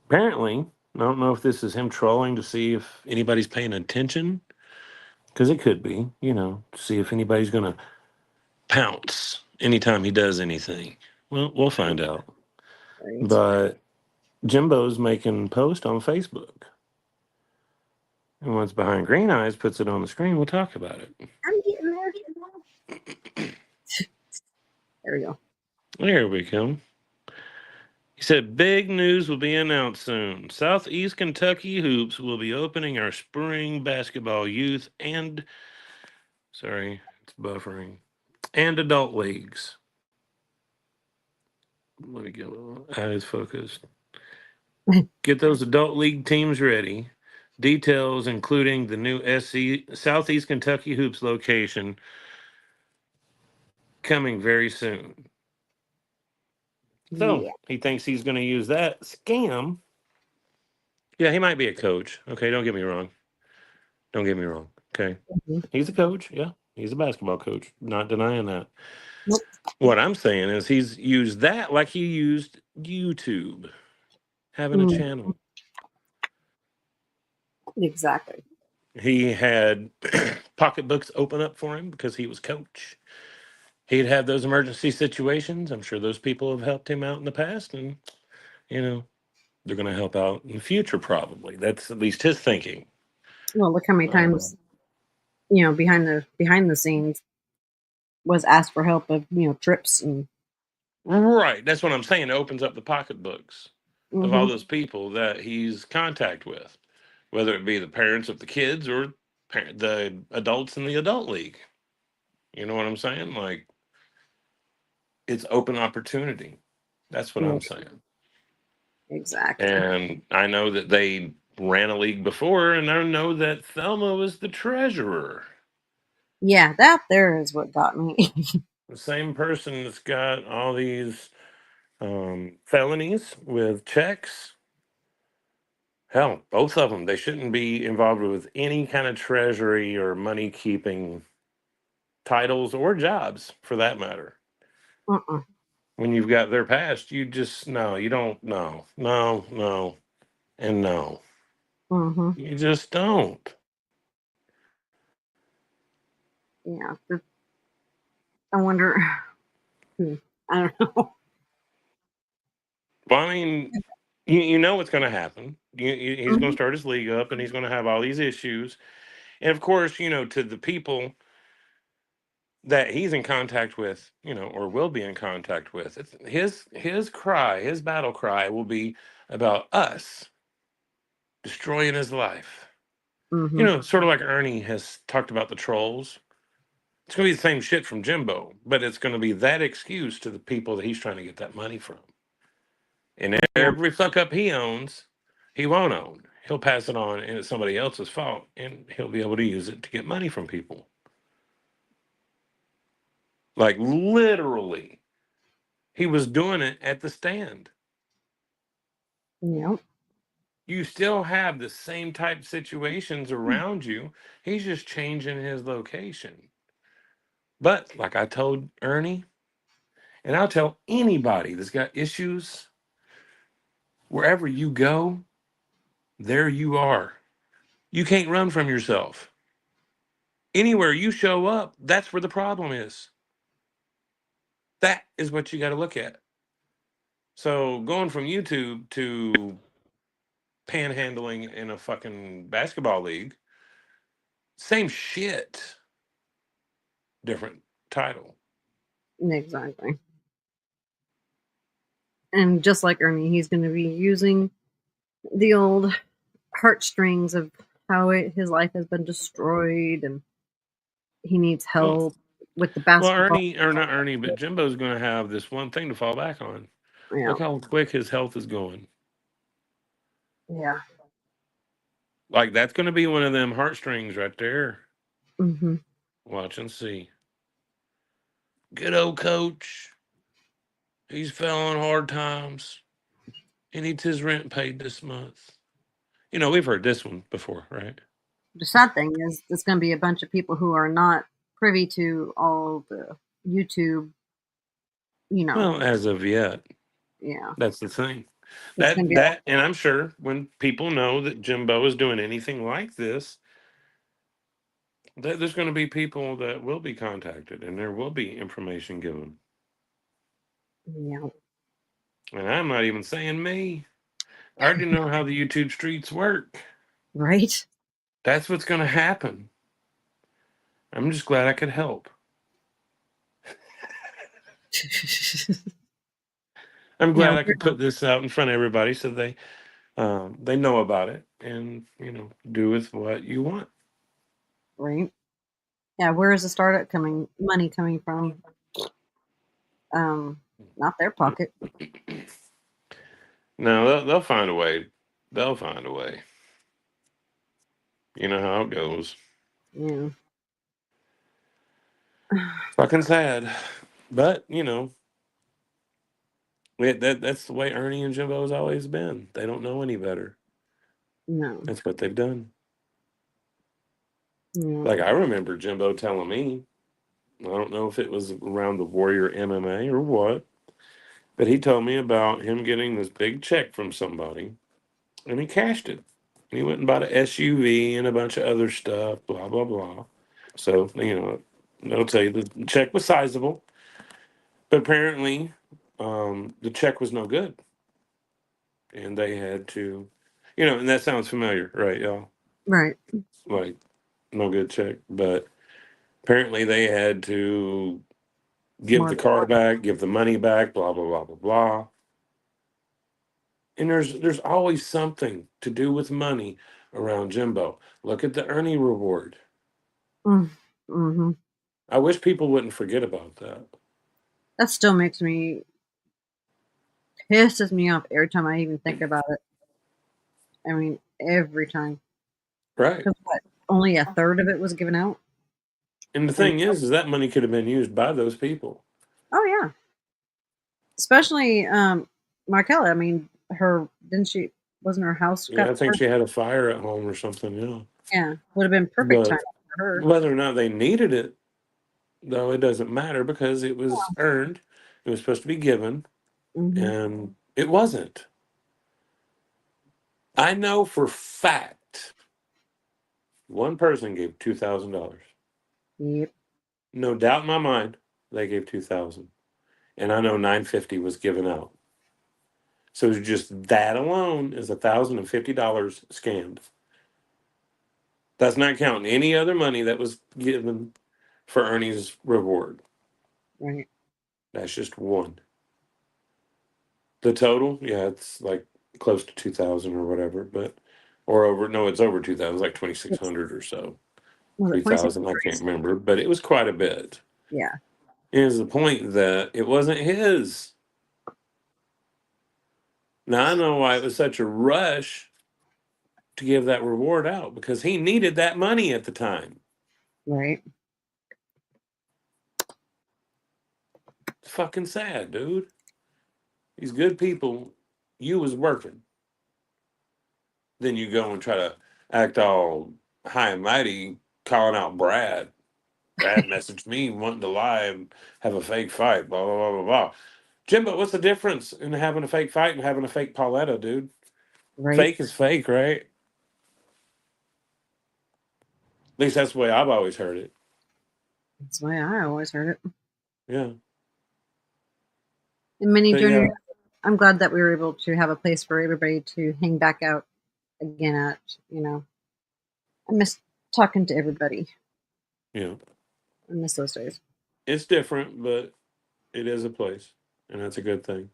apparently, I don't know if this is him trolling to see if anybody's paying attention, because it could be, to see if anybody's going to pounce anytime he does anything. Well, we'll find out. Right. But Jimbo's making posts on Facebook. And once Behind Green Eyes puts it on the screen, we'll talk about it. I'm getting there. There we go. There we go. He said, big news will be announced soon. Southeast Kentucky Hoops will be opening our spring basketball youth and, sorry, it's buffering, and adult leagues. Let me get eyes focused. Get those adult league teams ready. Details including the new Southeast Kentucky Hoops location coming very soon. So he thinks he's going to use that scam. Yeah, he might be a coach. Okay, don't get me wrong. Don't get me wrong. Okay. He's a coach. Yeah, he's a basketball coach. Not denying that. Nope. What I'm saying is he's used that like he used YouTube, having a channel. Exactly. He had pocketbooks open up for him because he was coach. He'd have those emergency situations. I'm sure those people have helped him out in the past, and they're going to help out in the future. Probably that's at least his thinking. Well, look how many times, behind the scenes was asked for help of trips and. Right, that's what I'm saying. It opens up the pocketbooks of all those people that he's contact with, whether it be the parents of the kids or the adults in the adult league. You know what I'm saying? Like, it's open opportunity. That's what I'm saying. Exactly. And I know that they ran a league before, and I know that Thelma was the treasurer. Yeah, that there is what got me. The same person that's got all these felonies with checks. Hell, both of them. They shouldn't be involved with any kind of treasury or money keeping titles or jobs, for that matter. When you've got their past, you just you don't no, and no. You just don't. Yeah, I wonder. I don't know. Well, I mean, you know what's going to happen. He's going to start his league up, and he's going to have all these issues. And of course, to the people that he's in contact with, or will be in contact with, his cry, his battle cry will be about us destroying his life. Sort of like Ernie has talked about the trolls. It's going to be the same shit from Jimbo, but it's going to be that excuse to the people that he's trying to get that money from. And every fuck up he owns, he won't own. He'll pass it on, and it's somebody else's fault, and he'll be able to use it to get money from people. Like, literally, he was doing it at the stand. Yep. You still have the same type situations around you. He's just changing his location. But like I told Ernie, and I'll tell anybody that's got issues, wherever you go, there you are. You can't run from yourself. Anywhere you show up, that's where the problem is. That is what you got to look at. So going from YouTube to panhandling in a fucking basketball league, same shit, different title. Exactly. And just like Ernie, he's going to be using the old heartstrings of how his life has been destroyed and he needs help with the basketball. Well, Ernie, or not Ernie, but Jimbo's going to have this one thing to fall back on. Yeah. Look how quick his health is going. Yeah. Like, that's going to be one of them heartstrings right there. Watch and see. Good old coach. He's fell on hard times. He needs his rent paid this month. We've heard this one before, right? The sad thing is there's going to be a bunch of people who are not privy to all the YouTube, Well, as of yet. Yeah. That's the thing. And I'm sure when people know that Jimbo is doing anything like this, there's going to be people that will be contacted and there will be information given. Yeah. And I'm not even saying me. I already know how the YouTube streets work. Right. That's what's going to happen. I'm just glad I could help. I'm glad I could put this out in front of everybody so they know about it and, do with what you want. Right. Yeah, where is the startup money coming from? Not their pocket. No, they'll find a way. They'll find a way. You know how it goes. Yeah. Fucking sad. But, that's the way Ernie and Jimbo has always been. They don't know any better. No. That's what they've done. Yeah. Like, I remember Jimbo telling me, I don't know if it was around the Warrior MMA or what, but he told me about him getting this big check from somebody, and he cashed it. He went and bought an SUV and a bunch of other stuff, blah, blah, blah. So, they'll tell you the check was sizable, but apparently the check was no good. And they had to, and that sounds familiar, right, y'all? Right. Like, no good check. But apparently they had to give the car back, give the money back, blah, blah, blah, blah, blah. And there's always something to do with money around Jimbo. Look at the Ernie reward. Mm-hmm. I wish people wouldn't forget about that. That still pisses me off every time I even think about it. I mean, every time. Right. What, only a third of it was given out? And the thing is that money could have been used by those people. Oh, yeah. Especially Markella. I mean, wasn't her house? Yeah, I think she had a fire at home or something, yeah. Yeah, would have been perfect time for her. Whether or not they needed it, though, it doesn't matter because it was earned. It was supposed to be given, and it wasn't. I know for fact one person gave $2,000. Yep. No doubt in my mind, they gave $2,000, and I know $950 was given out. So just that alone is $1,050 scammed. That's not counting any other money that was given for Ernie's reward. Right. That's just one. The total, yeah, it's like close to 2,000 or whatever, it's over 2,000, it's like 2,600 or so. 3,000, I can't remember, but it was quite a bit. Yeah. Here's the point that it wasn't his. Now I know why it was such a rush to give that reward out, because he needed that money at the time. Right. It's fucking sad, dude. These good people, you was working. Then you go and try to act all high and mighty, calling out Brad. Brad messaged me wanting to lie and have a fake fight, blah, blah, blah, blah, blah. Jimbo, what's the difference in having a fake fight and having a fake Pauletta, dude? Right. Fake is fake, right? At least that's the way I've always heard it. That's the way I always heard it. Yeah. In many journeys, I'm glad that we were able to have a place for everybody to hang back out again at, I miss talking to everybody. Yeah. I miss those days. It's different, but it is a place, and that's a good thing.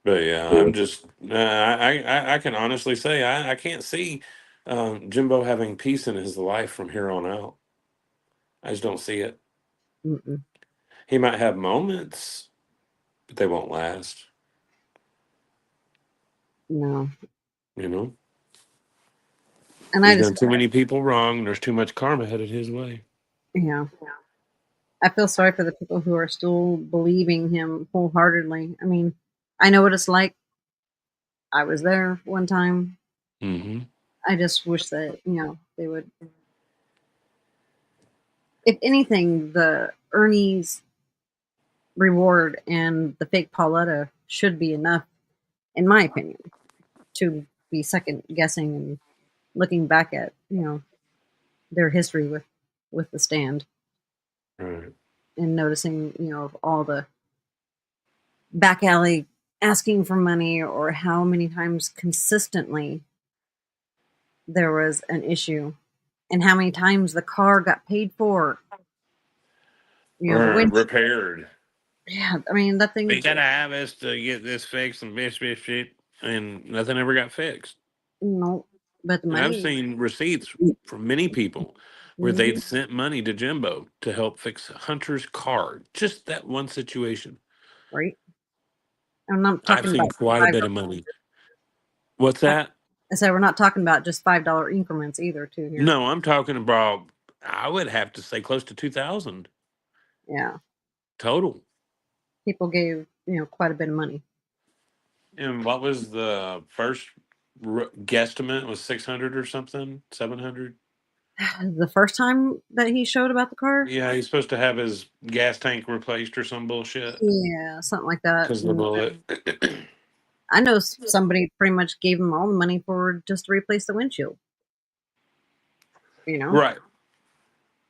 But yeah, I'm just, I can honestly say I can't see Jimbo having peace in his life from here on out. I just don't see it. Mm-mm. He might have moments, but they won't last. No. And he's done too many people wrong, and there's too much karma headed his way. Yeah. I feel sorry for the people who are still believing him wholeheartedly. I mean, I know what it's like. I was there one time. Mm-hmm. I just wish that, they would. If anything, the Ernie's reward and the fake Pauletta should be enough, in my opinion, to be second guessing and looking back at, their history with the stand. Right. And noticing, all the back alley asking for money, or how many times consistently there was an issue, and how many times the car got paid for. Repaired. Yeah, I mean, that thing. We gotta have us to get this fixed and shit, and nothing ever got fixed. No, but the And money. I've seen receipts from many people where they'd sent money to Jimbo to help fix Hunter's car. Just that one situation. Right. I'm not I've talking seen about quite a bit of money. What's that? I said we're not talking about just $5 increments either, too. Here. No, I'm talking about. I would have to say close to 2,000. Yeah. Total. People gave quite a bit of money. And what was the first guesstimate? Was 600 or something? 700? The first time that he showed about the car? Yeah, he's supposed to have his gas tank replaced or some bullshit. Yeah, something like that. Because of the bullet. I know somebody pretty much gave him all the money for just to replace the windshield. Right.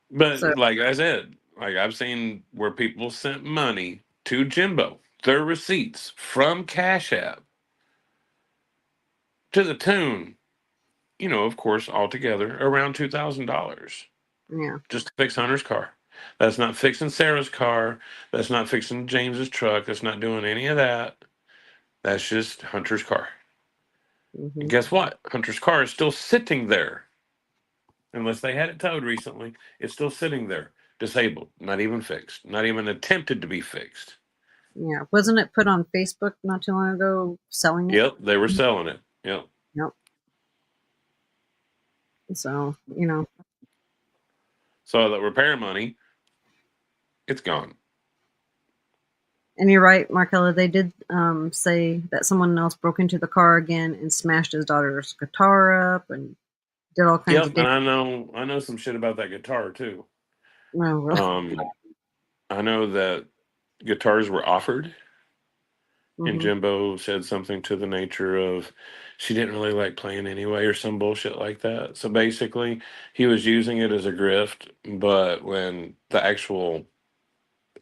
But like I said, like I've seen where people sent money to Jimbo, their receipts from Cash App to the tune, of course, altogether around $2,000. Yeah. Just to fix Hunter's car. That's not fixing Sarah's car. That's not fixing James's truck. That's not doing any of that. That's just Hunter's car. Mm-hmm. And guess what? Hunter's car is still sitting there. Unless they had it towed recently, it's still sitting there, disabled, not even fixed, not even attempted to be fixed. Yeah. Wasn't it put on Facebook not too long ago selling it? Yep, they were selling it. Yep. So, So the repair money, it's gone. And you're right, Markella. They did say that someone else broke into the car again and smashed his daughter's guitar up and did all kinds of Yep, and I know some shit about that guitar too. Oh, really? I know that guitars were offered, and Jimbo said something to the nature of she didn't really like playing anyway or some bullshit like that. So basically, he was using it as a grift, but when the actual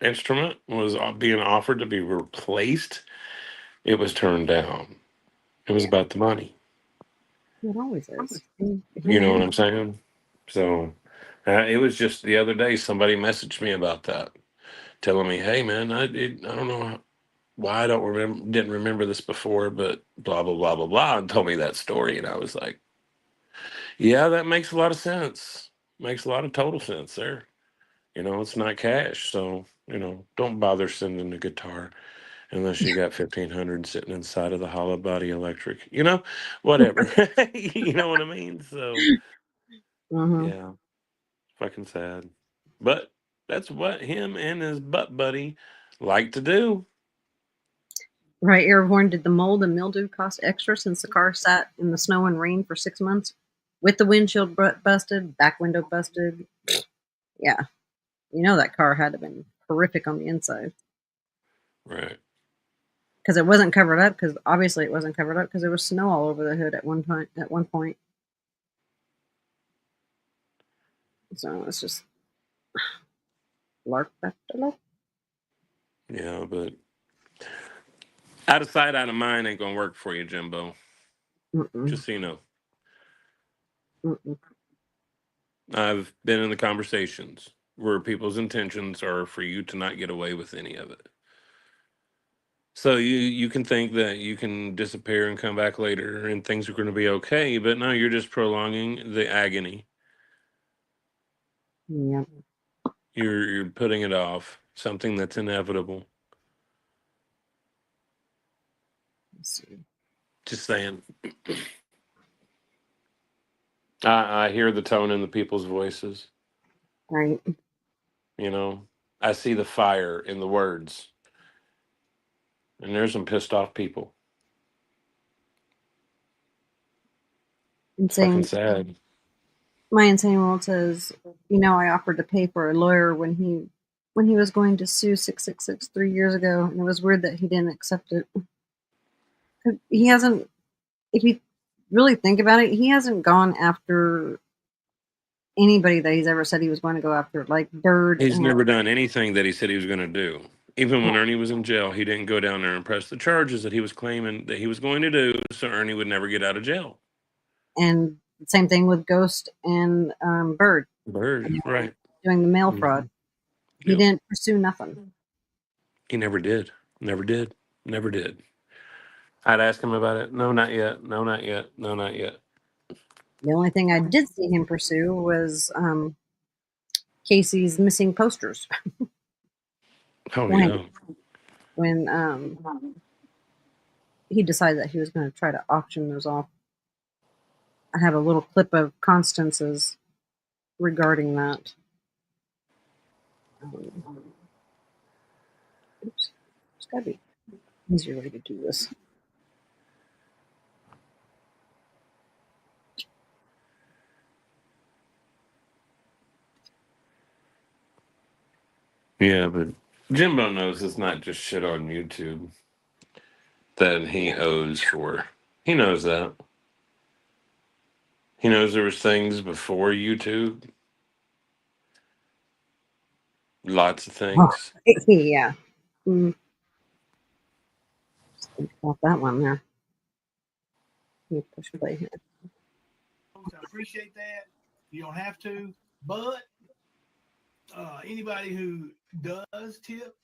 instrument was being offered to be replaced, it was turned down. It was about the money. It always is. You know what I'm saying? So it was just the other day somebody messaged me about that, telling me, "Hey man, I don't know why I didn't remember this before, but blah blah blah blah blah," and told me that story, and I was like, "Yeah, that makes a lot of sense. Makes a lot of total sense there. It's not cash, so don't bother sending the guitar." Unless you got 1,500 sitting inside of the hollow body electric, whatever. You know what I mean? So, yeah, fucking sad. But that's what him and his butt buddy like to do. Right, Airborne, did the mold and mildew cost extra since the car sat in the snow and rain for 6 months? With the windshield busted, back window busted. Yeah. That car had to have been horrific on the inside. Right. Because it wasn't covered up, because obviously it wasn't covered up because there was snow all over the hood at one point. So it's just lark after lark. Yeah, but out of sight, out of mind ain't gonna work for you, Jimbo. Just so you know. I've been in the conversations where people's intentions are for you to not get away with any of it. So you can think that you can disappear and come back later and things are going to be okay, but no, you're just prolonging the agony. Yeah. You're putting it off, something that's inevitable. Let's see. Just saying. I hear the tone in the people's voices. Right. I see the fire in the words. And there's some pissed off people. Fucking sad. My Insane World says, I offered to pay for a lawyer when he was going to sue 666 3 years ago, and it was weird that he didn't accept it. He hasn't, if you really think about it, he hasn't gone after anybody that he's ever said he was going to go after, like Bird. He's never done anything that he said he was going to do. Even when Ernie was in jail, he didn't go down there and press the charges that he was claiming that he was going to do, so Ernie would never get out of jail. And same thing with Ghost and Bird. Bird, right. Doing the mail fraud. He didn't pursue nothing. He never did. Never did. Never did. I'd ask him about it. No, not yet. No, not yet. No, not yet. The only thing I did see him pursue was Casey's missing posters. Oh, yeah. When he decided that he was going to try to auction those off. I have a little clip of Constance's regarding that. Oops. There's got to be an easier way to do this. Yeah, but Jimbo knows it's not just shit on YouTube that he owes for. He knows that. He knows there was things before YouTube. Lots of things. Yeah. Think about that one there. Let me push play here. I appreciate that. You don't have to, but anybody who does tip,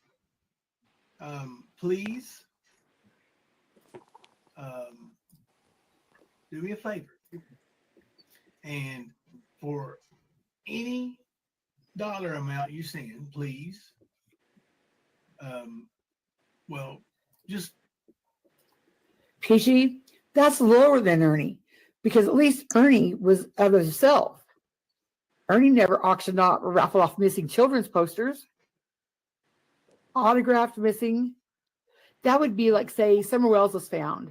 please do me a favor. And for any dollar amount you send, please, just PG, that's lower than Ernie, because at least Ernie was of himself. Ernie never auctioned off or raffled off missing children's posters, autographed missing. That would be like, say, Summer Wells was found.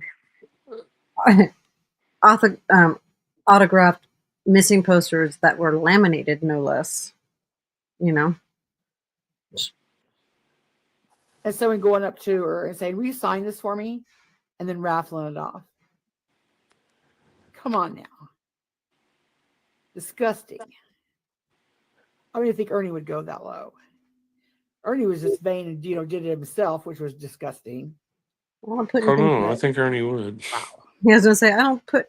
Autographed missing posters that were laminated, no less. You know? And someone going up to her and saying, will you sign this for me? And then raffling it off. Come on now. Disgusting. I don't think Ernie would go that low. Ernie was just vain and, did it himself, which was disgusting. I don't know. I think Ernie would. He was going to say, I don't put...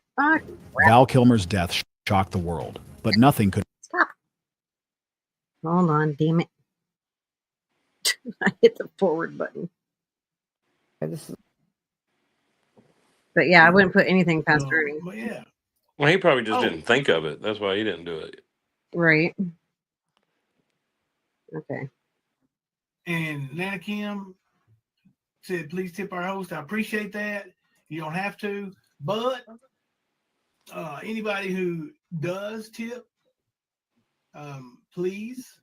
Val Kilmer's death shocked the world, but nothing could... Stop. Hold on, damn it. I hit the forward button. But yeah, I wouldn't put anything past Ernie. Yeah. Well, he probably just didn't think of it. That's why he didn't do it. Right. Okay. And Nana Kim said, please tip our host. I appreciate that. You don't have to, but anybody who does tip, please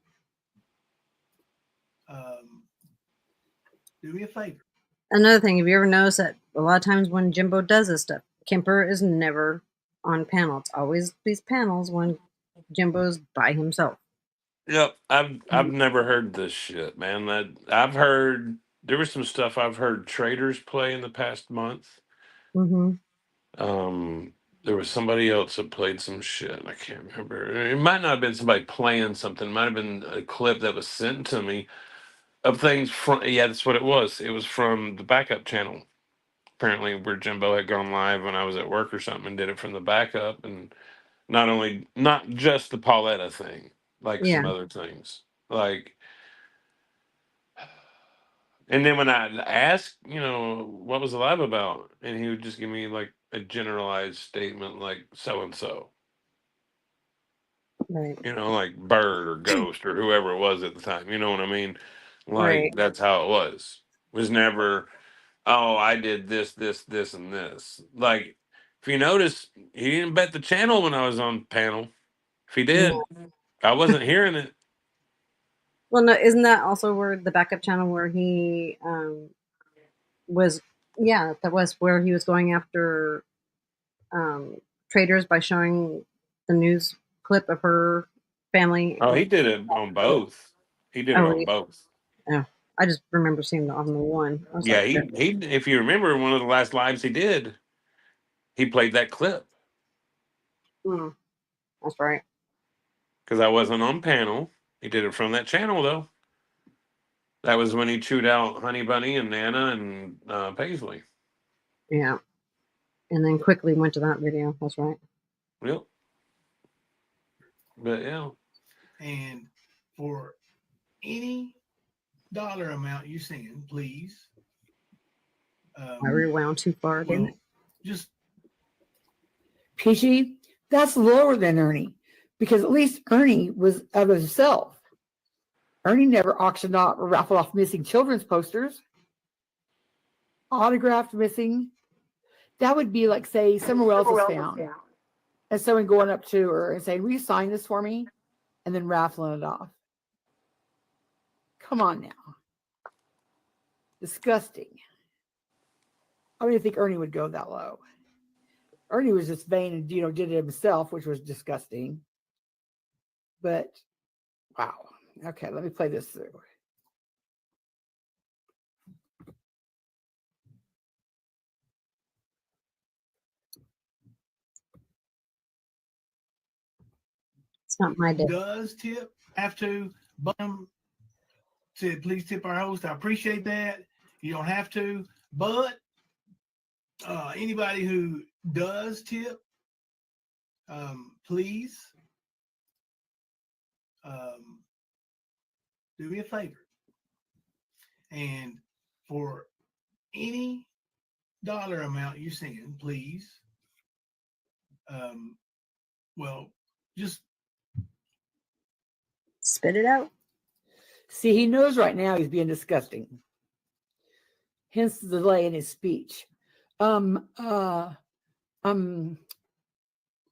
do me a favor. Another thing, have you ever noticed that a lot of times when Jimbo does this stuff, Kemper is never on panel. It's always these panels when Jimbo's by himself. Yep, I've never heard this shit, man. I've heard there was some stuff I've heard traders play in the past month. Mm-hmm. There was somebody else that played some shit. I can't remember. It might not have been somebody playing something. It might have been a clip that was sent to me of things from. Yeah, that's what it was. It was from the backup channel. Apparently, where Jimbo had gone live when I was at work or something and did it from the backup, and not just the Pauletta thing, like some other things, like. And then when I asked, what was the live about, and he would just give me like a generalized statement, like so and so. Right. Like Bird or Ghost or whoever it was at the time. You know what I mean? Like right. That's how it was. It was never, oh, I did this, this, this, and this. Like, if you notice, he didn't bet the channel when I was on panel. If he did, I wasn't hearing it. Well, no, isn't that also where the backup channel where he was? Yeah, that was where he was going after traders by showing the news clip of her family. Oh, he did it on both. He did it on both. Oh, I just remember seeing it on the one. Yeah, he. If you remember, one of the last lives he did, he played that clip. That's right. Because I wasn't on panel. He did it from that channel, though. That was when he chewed out Honey Bunny and Nana and Paisley. Yeah. And then quickly went to that video. That's right. Yep. But, yeah. And for any dollar amount you send, please. I rewound too far, didn't it? Just PG, that's lower than Ernie, because at least Ernie was of himself. Ernie never auctioned off or raffled off missing children's posters, autographed missing. That would be like, say, Summer Wells is found, and someone going up to her and saying, "Will you sign this for me?" and then raffling it off. Come on now. Disgusting. I don't even think Ernie would go that low. Ernie was just vain and, did it himself, which was disgusting. But, wow. Okay, let me play this through. It's not my day. Does tip have to? Said, please tip our host. I appreciate that. You don't have to, but anybody who does tip, please do me a favor. And for any dollar amount you send, please, just spit it out. See, he knows right now he's being disgusting. Hence the delay in his speech.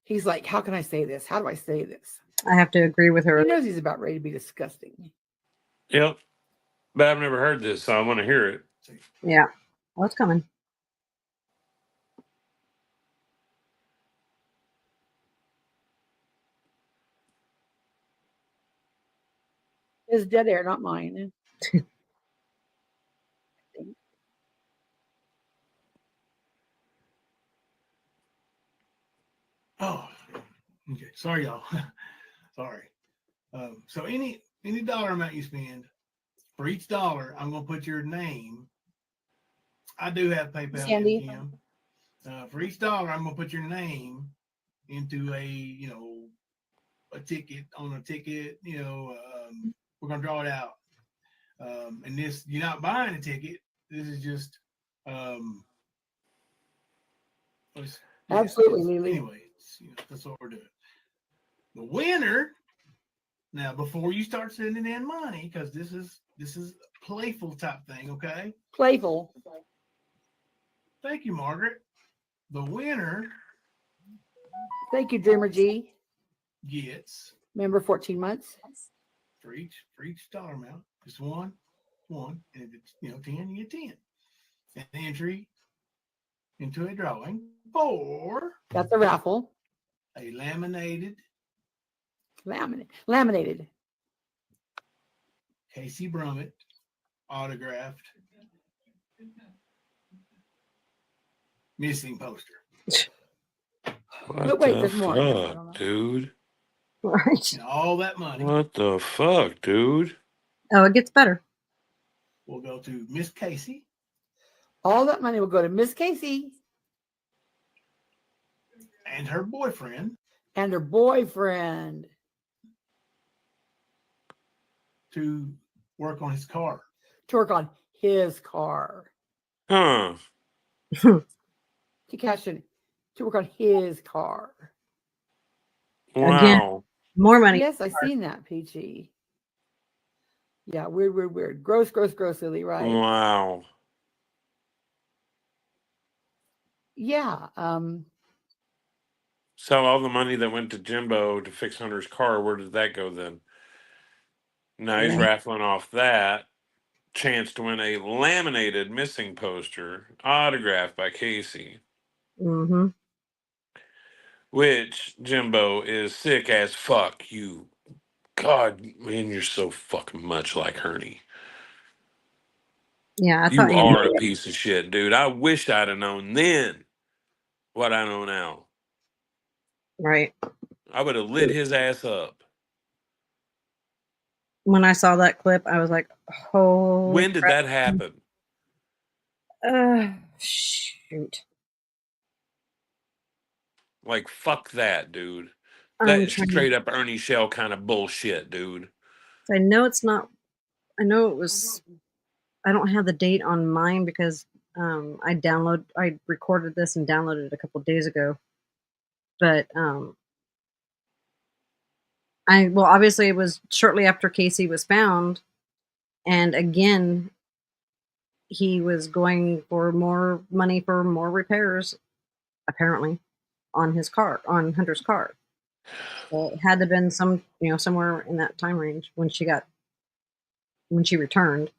He's like, how can I say this? How do I say this? I have to agree with her. He knows he's about ready to be disgusting. Yep. But I've never heard this, so I want to hear it. Yeah. Oh, it's coming. It's dead air, not mine. Oh, okay. Sorry, y'all. Sorry. So any dollar amount you spend, for each dollar, I'm going to put your name. I do have PayPal. Sandy. For each dollar, I'm going to put your name into a ticket on a ticket. We're going to draw it out. And this, you're not buying a ticket. This is just absolutely, Lily. Anyway, that's what we're doing. The winner. Now, before you start sending in money, because this is a playful type thing, okay? Playful. Thank you, Margaret. The winner. Thank you, Dreamer G. Gets. Remember 14 months? For each dollar amount, just one, and if it's 10, you get 10. An entry into a drawing for. That's a raffle. A laminated. Casey Brummett autographed missing poster. What the fuck, dude? Right. And all that money. What the fuck, dude? Oh, it gets better. We'll go to Miss Casey. All that money will go to Miss Casey. And her boyfriend. To work on his car. Huh. To cash in. To work on his car. Wow. Again, more money. Yes, I've seen that, PG. Yeah, weird. Gross, Lily, right? Wow. Yeah. So all the money that went to Jimbo to fix Hunter's car, where did that go then? Now he's raffling off that chance to win a laminated missing poster autographed by Casey. Mm-hmm. Which Jimbo is sick as fuck. You, God, man, you're so fucking much like Ernie. Yeah, you are a piece of shit, dude. I wish I'd have known then what I know now. Right. I would have lit his ass up. When I saw that clip, I was like, "Holy!" When did that happen? Shoot. Like, fuck that, dude. That is straight up Ernie Shell kind of bullshit, dude. I know it's not I know it was. I don't have the date on mine because I recorded this and downloaded it a couple days ago. But obviously it was shortly after Casey was found, and again, he was going for more money for more repairs, apparently, on Hunter's car. So it had to have been somewhere in that time range when she returned.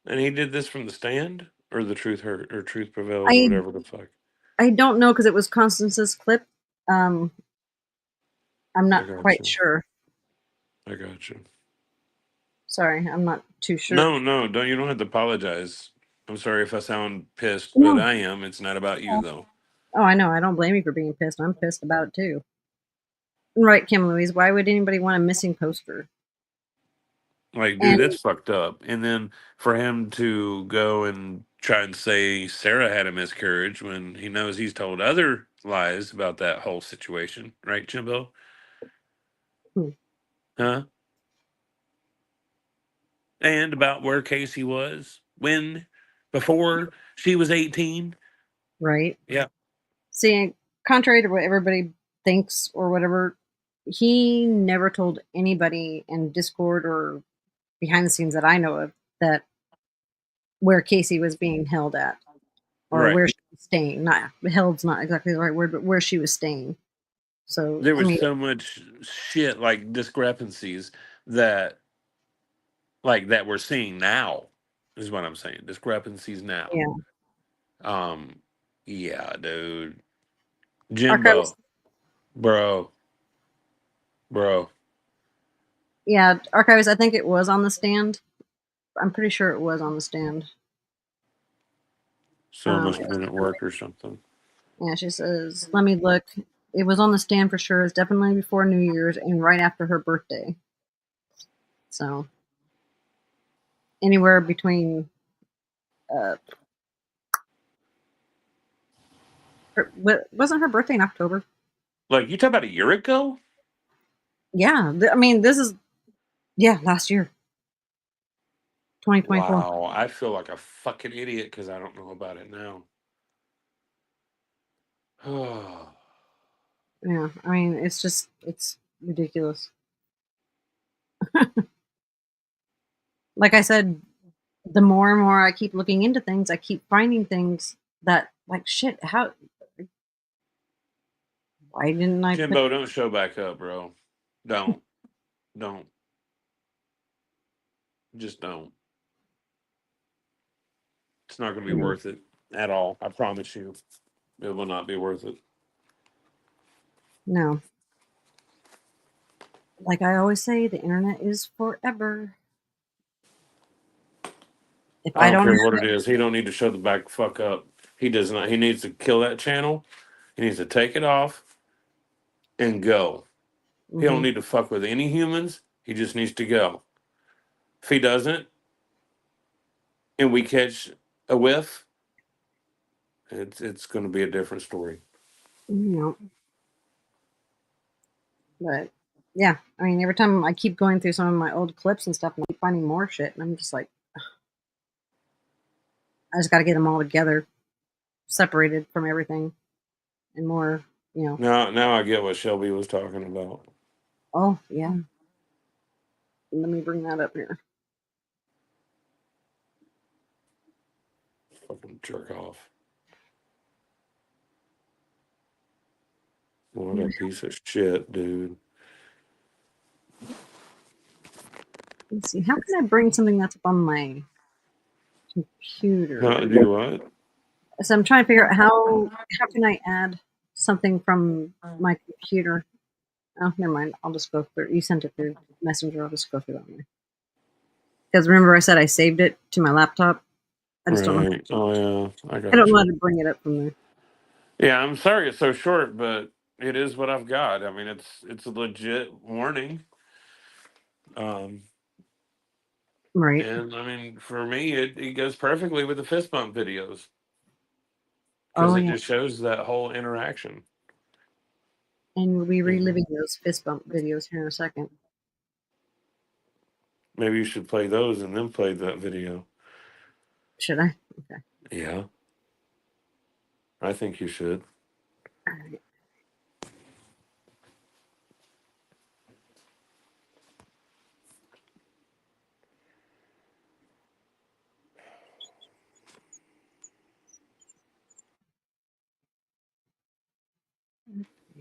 And he did this from the stand, or the truth hurt, or truth prevails, or whatever the fuck. I don't know because it was Constance's clip. I'm not quite sure. I got you. Sorry, I'm not too sure. No, you don't have to apologize. I'm sorry if I sound pissed, but I am. It's not about you, though. Oh, I know. I don't blame you for being pissed. I'm pissed about it, too. Right, Kim Louise. Why would anybody want a missing poster? Like, dude, that's fucked up. And then for him to go and try and say Sarah had a miscarriage when he knows he's told other lies about that whole situation. Right, Jimbo? Huh? And about where Casey was before she was 18. Right. Yeah. See, contrary to what everybody thinks or whatever, he never told anybody in Discord or behind the scenes that I know of that where Casey was being held at or where she was staying. Not held's not exactly the right word, but where she was staying. So there was so much shit, like discrepancies that we're seeing now is what I'm saying. Discrepancies now. Yeah. Yeah, dude. Jimbo. Bro. Yeah, Archivist, I think it was on the stand. I'm pretty sure it was on the stand. So it must have been at work or something. Yeah, she says, let me look. It was on the stand for sure. It's definitely before New Year's and right after her birthday. So anywhere between wasn't her birthday in October? Like, you talk about a year ago? Yeah. I mean, this is last year. 2024. Wow, I feel like a fucking idiot because I don't know about it now. Yeah, I mean, it's ridiculous. Like I said, the more and more I keep looking into things, I keep finding things that, like, shit, why didn't I Jimbo, don't show back up, bro. Don't. Just don't. It's not going to be worth it at all. I promise you. It will not be worth it. No. Like I always say, the internet is forever. If I don't care what it is. He don't need to show the back fuck up. He does not. He needs to kill that channel. He needs to take it off and go. He don't need to fuck with any humans. He just needs to go. If he doesn't, and we catch a whiff, it's going to be a different story. Yeah. But yeah, I mean, every time I keep going through some of my old clips and stuff, and I keep finding more shit, and I'm just like, I just got to get them all together, separated from everything, and more, Now I get what Shelby was talking about. Oh yeah. Let me bring that up here. Fucking jerk off. What a piece of shit, dude. Let's see. How can I bring something that's up on my computer? Do what? So I'm trying to figure out how can I add something from my computer. Oh, never mind. I'll just go through. You sent it through Messenger. I'll just go through that one. Because remember, I said I saved it to my laptop. I just don't know. Oh yeah, I don't know how to bring it up from there. Yeah, I'm sorry it's so short, but it is what I've got. I mean, it's a legit warning. Right. And I mean, for me, it goes perfectly with the fist bump videos because it just shows that whole interaction. And we'll be reliving those fist bump videos here in a second. Maybe you should play those and then play that video. Should I? Okay. Yeah. I think you should. All right.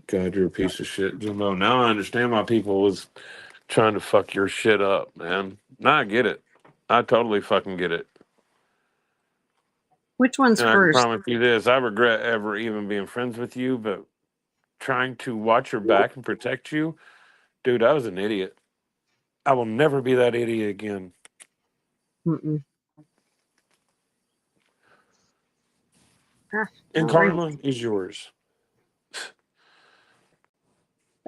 God, you're a piece of shit, Jimbo. Now I understand why people was trying to fuck your shit up, man. Now I get it. I totally fucking get it. Which one's And I can first? promise you this, I regret ever even being friends with you, but trying to watch your back and protect you, dude, I was an idiot. I will never be that idiot again. Mm-mm. And karma is yours.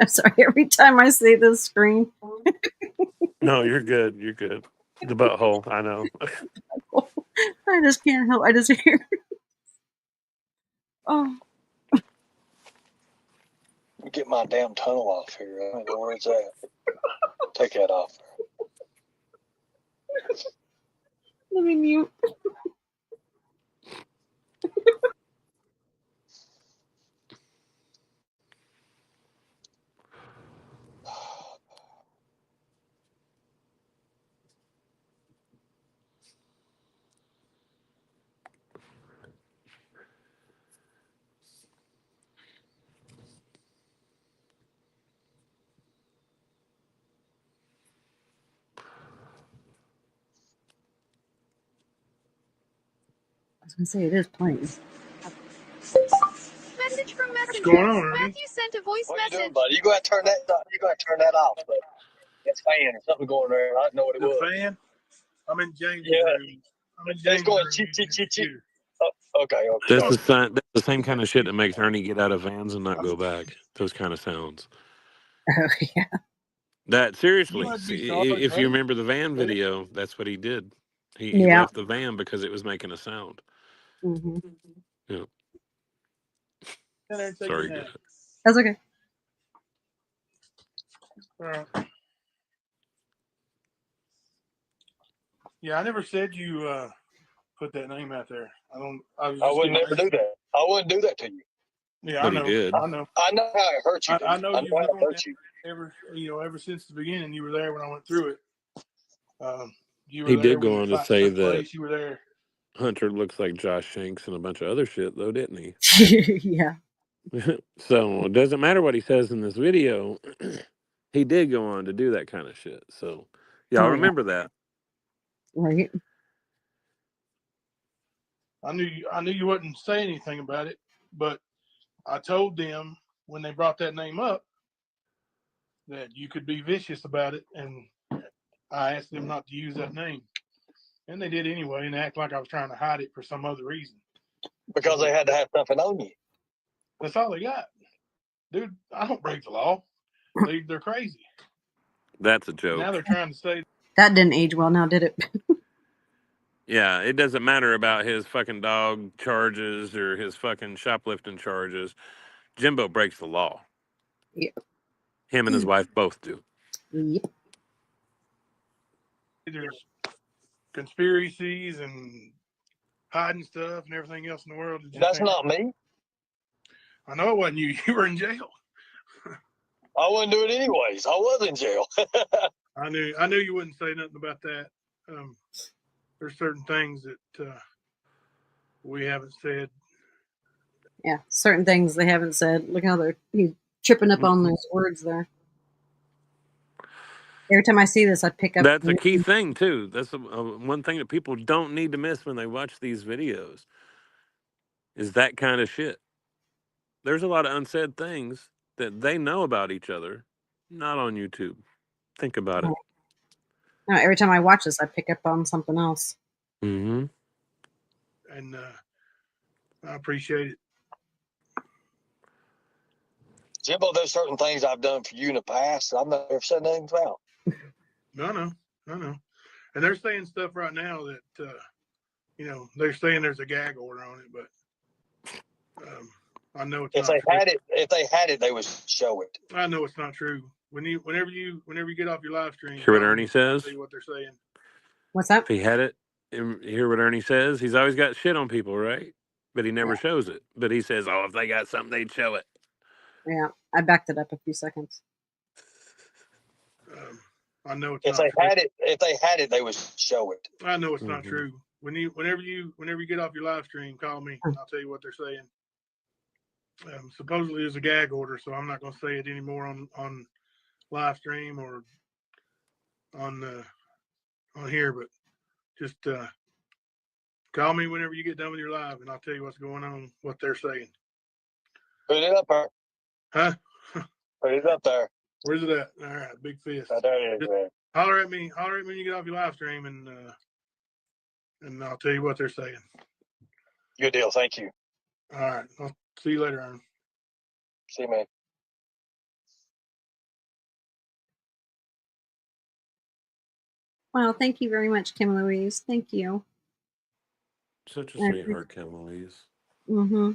I'm sorry. Every time I say this screen. No, you're good. You're good. The butthole, I know. I just can't help. I just hear. Oh. Get my damn tunnel off here. I don't know where it's at. Take that off. Let me mute. I was gonna say it is playing. Message from What's Messenger. going on, Ernie? Matthew sent a voice What you message. doing, buddy? You go ahead and turn that. You go ahead and turn that off. But it's fan or something going there. I didn't know what it The was. fan? I'm in James' Yeah. room. I'm in It's James' going room. cheat, using cheat, his cheat, cheat. computer. Oh, okay. That's the same kind of shit that makes Ernie get out of vans and not go back. Those kind of sounds. Oh yeah. That seriously, You must be sorry, if you buddy. remember the van video, that's what he did. He Yeah. left the van because it was making a sound. Mm-hmm. Yeah. Sit there and take Sorry, a nap. That's okay. All right. Yeah, I never said you put that name out there. I would never do that. I wouldn't do that to you. Yeah, But I know. he did. I know. I know how it hurt you. I know I you've know how it known hurt that you. ever since the beginning. You were there when I went through it. You were He there did when go the on to fight say took that place. You were there. Hunter looks like Josh Shanks and a bunch of other shit, though, didn't he? Yeah. So it doesn't matter what he says in this video. He did go on to do that kind of shit. So y'all remember that. Right. I knew you wouldn't say anything about it, but I told them when they brought that name up that you could be vicious about it, and I asked them not to use that name, and they did anyway, and act like I was trying to hide it for some other reason. Because they had to have something on you. That's all they got, dude. I don't break the law. They're crazy. That's a joke. Now they're trying to say that didn't age well. Now did it? Yeah, it doesn't matter about his fucking dog charges or his fucking shoplifting charges. Jimbo breaks the law. Yep. Him and his wife both do. Yep. there's conspiracies and hiding stuff and everything else in the world. That's not me. I know it wasn't you. You were in jail. I wouldn't do it anyways. I was in jail. I knew you wouldn't say nothing about that. There's certain things that we haven't said. Yeah, certain things they haven't said. Look how he's tripping up on those words there. Every time I see this, I pick up. That's a key thing too. That's one thing that people don't need to miss when they watch these videos. Is that kind of shit. There's a lot of unsaid things that they know about each other, not on YouTube. Think about it. No, every time I watch this, I pick up on something else. Mm-hmm. And I appreciate it. Jimbo, there's certain things I've done for you in the past that I've never said anything about. No. And they're saying stuff right now that, they're saying there's a gag order on it, but I know it's If not they true. had it, they would show it. I know it's not true. whenever you get off your live stream, Hear what Ernie says? See what they're saying. What's that? If he had it, hear what Ernie says? He's always got shit on people, right? But he never shows it. But he says, oh, if they got something, they'd show it. Yeah, I backed it up a few seconds. I know it's if not they true. had it. If they had it, they would show it. I know it's not true. Whenever you get off your live stream, call me. I'll tell you what they're saying. Supposedly there's a gag order, so I'm not going to say it anymore on live stream or on here. But just call me whenever you get done with your live, and I'll tell you what's going on, what they're saying. Put it up there. Huh? Put it up there. Where's it at? All right, big fist. Right there it is, man. Holler at me when you get off your live stream, and I'll tell you what they're saying. Good deal. Thank you. All right. I'll see you later, Ernie. See you, man. Well, thank you very much, Kim Louise. Thank you. Such a sweetheart, Kim Louise. Mm-hmm.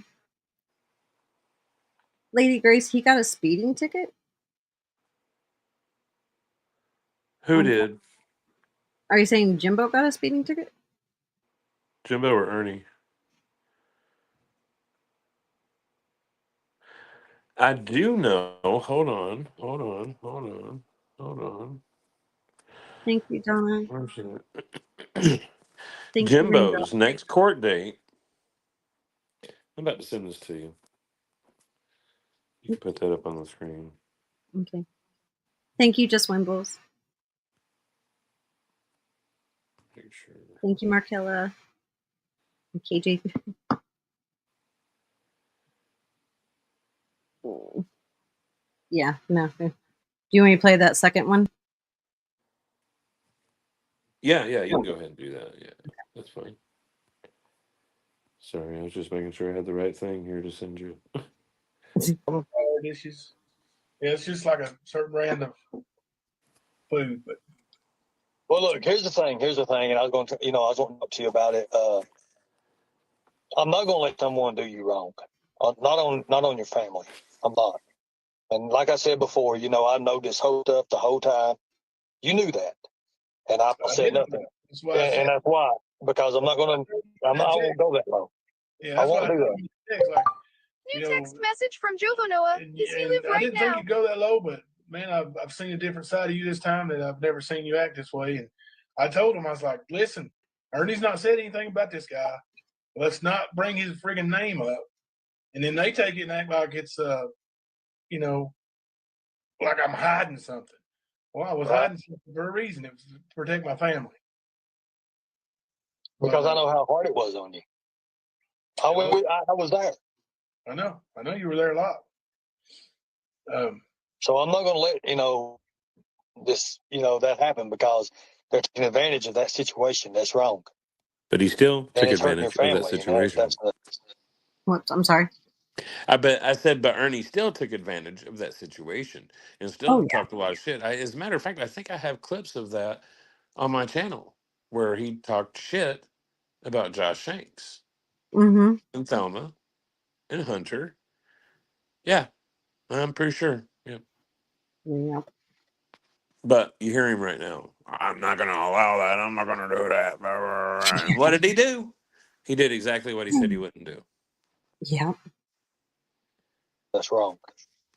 Lady Grace, he got a speeding ticket? Who did? Are you saying Jimbo got a speeding ticket? Jimbo or Ernie? I do know. Hold on. Thank you, Donna. Where's it? Jimbo's next court date. I'm about to send this to you. You can put that up on the screen. Okay. Thank you, Just Wimbles. Sure. Thank you, Markella. And KJ. Yeah, no. Do you want me to play that second one? Yeah, you can go ahead and do that. Yeah, that's fine. Sorry, I was just making sure I had the right thing here to send you. Dishes. Yeah, it's just like a certain brand of food. But well, look, here's the thing, and I was going to, I was going to talk to you about it. I'm not going to let someone do you wrong. Not on your family. I'm not. And like I said before, I know this whole stuff the whole time. You knew that, and I said nothing. And that's why, because I'm not going to. I won't go that low. Yeah, I won't do that. New text message from Jovanoa. Does he live I right didn't now? think you'd go that low, but man, I've seen a different side of you this time that I've never seen you act this way. And I told him, I was like, listen, Ernie's not said anything about this guy. Let's not bring his friggin' name up. And then they take it and act like it's, like I'm hiding something. Well, I was hiding something for a reason. It was to protect my family. Because I know how hard it was on you. I was there. I know you were there a lot. So I'm not going to let this that happen because they're taking advantage of that situation. That's wrong. But he still took advantage of that situation. What? I'm sorry. I said, but Ernie still took advantage of that situation and still talked a lot of shit. As a matter of fact, I think I have clips of that on my channel where he talked shit about Josh Shanks and Thelma and Hunter. Yeah, I'm pretty sure. Yeah. Yep. But you hear him right now. I'm not going to allow that. I'm not going to do that. And what did he do? He did exactly what he said he wouldn't do. Yeah. That's wrong.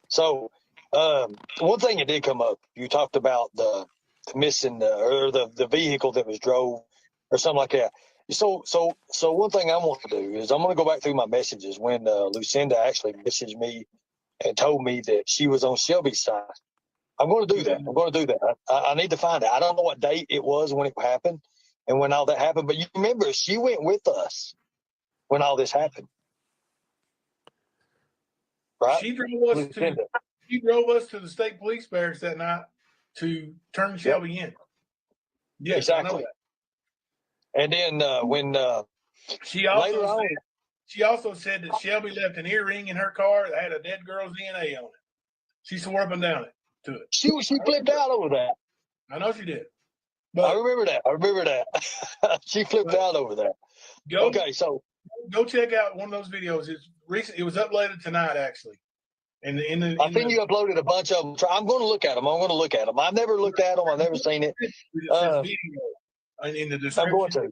So, one thing that did come up, you talked about the missing the vehicle that was drove or something like that. So one thing I want to do is I'm going to go back through my messages when Lucinda actually messaged me and told me that she was on Shelby's side. I'm going to do that. I need to find it. I don't know what date it was when it happened and when all that happened, but you remember she went with us when all this happened. Right? She drove us to the state police barracks that night to turn Shelby in. Yes, exactly. I know that. And then when she also said that Shelby left an earring in her car that had a dead girl's DNA on it. She swore up and down to it. She flipped out over that. I know she did. But I remember that. She flipped out over that. Go check out one of those videos. It's recent. It was uploaded tonight, actually. I think you uploaded a bunch of them. I'm going to look at them. I've never looked at them. I've never seen it. In the description. I'm going to.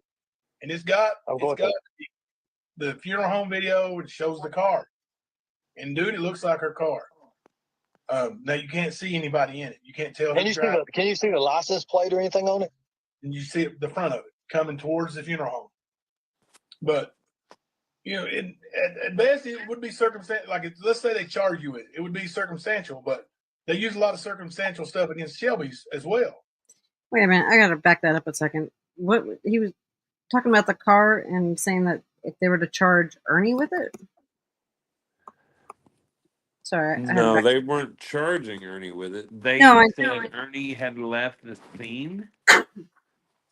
And it's got the funeral home video, which shows the car. And dude, it looks like her car. Now you can't see anybody in it. You can't tell. Can you see the license plate or anything on it? And you see the front of it coming towards the funeral home. But at best it would be circumstantial. Like let's say they charge you with it, it would be circumstantial. But they use a lot of circumstantial stuff against Shelby's as well. Wait a minute, I gotta back that up a second. What he was talking about the car and saying that if they were to charge Ernie with it. Sorry. No, they weren't charging Ernie with it. They said Ernie had left the scene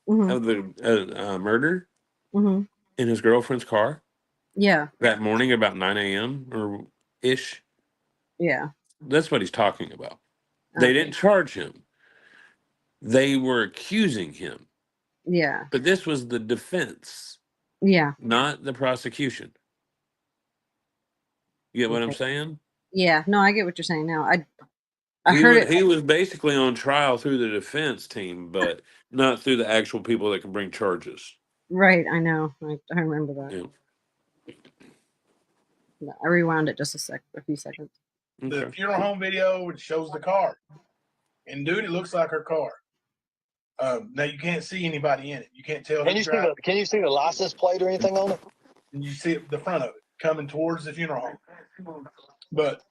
of the murder in his girlfriend's car. Yeah. That morning about 9 a.m. or ish. Yeah. That's what he's talking about. They didn't charge him. They were accusing him. Yeah. But this was the defense. Yeah. Not the prosecution. You get what I'm saying? Yeah, no, I get what you're saying now. I heard it. He was basically on trial through the defense team, but not through the actual people that can bring charges. Right, I know. I remember that. Yeah. I rewound it just a few seconds. The funeral home video, which shows the car. And dude, it looks like her car. Now you can't see anybody in it. You can't tell. Can you see the license plate or anything on it? And you see the front of it coming towards the funeral home. But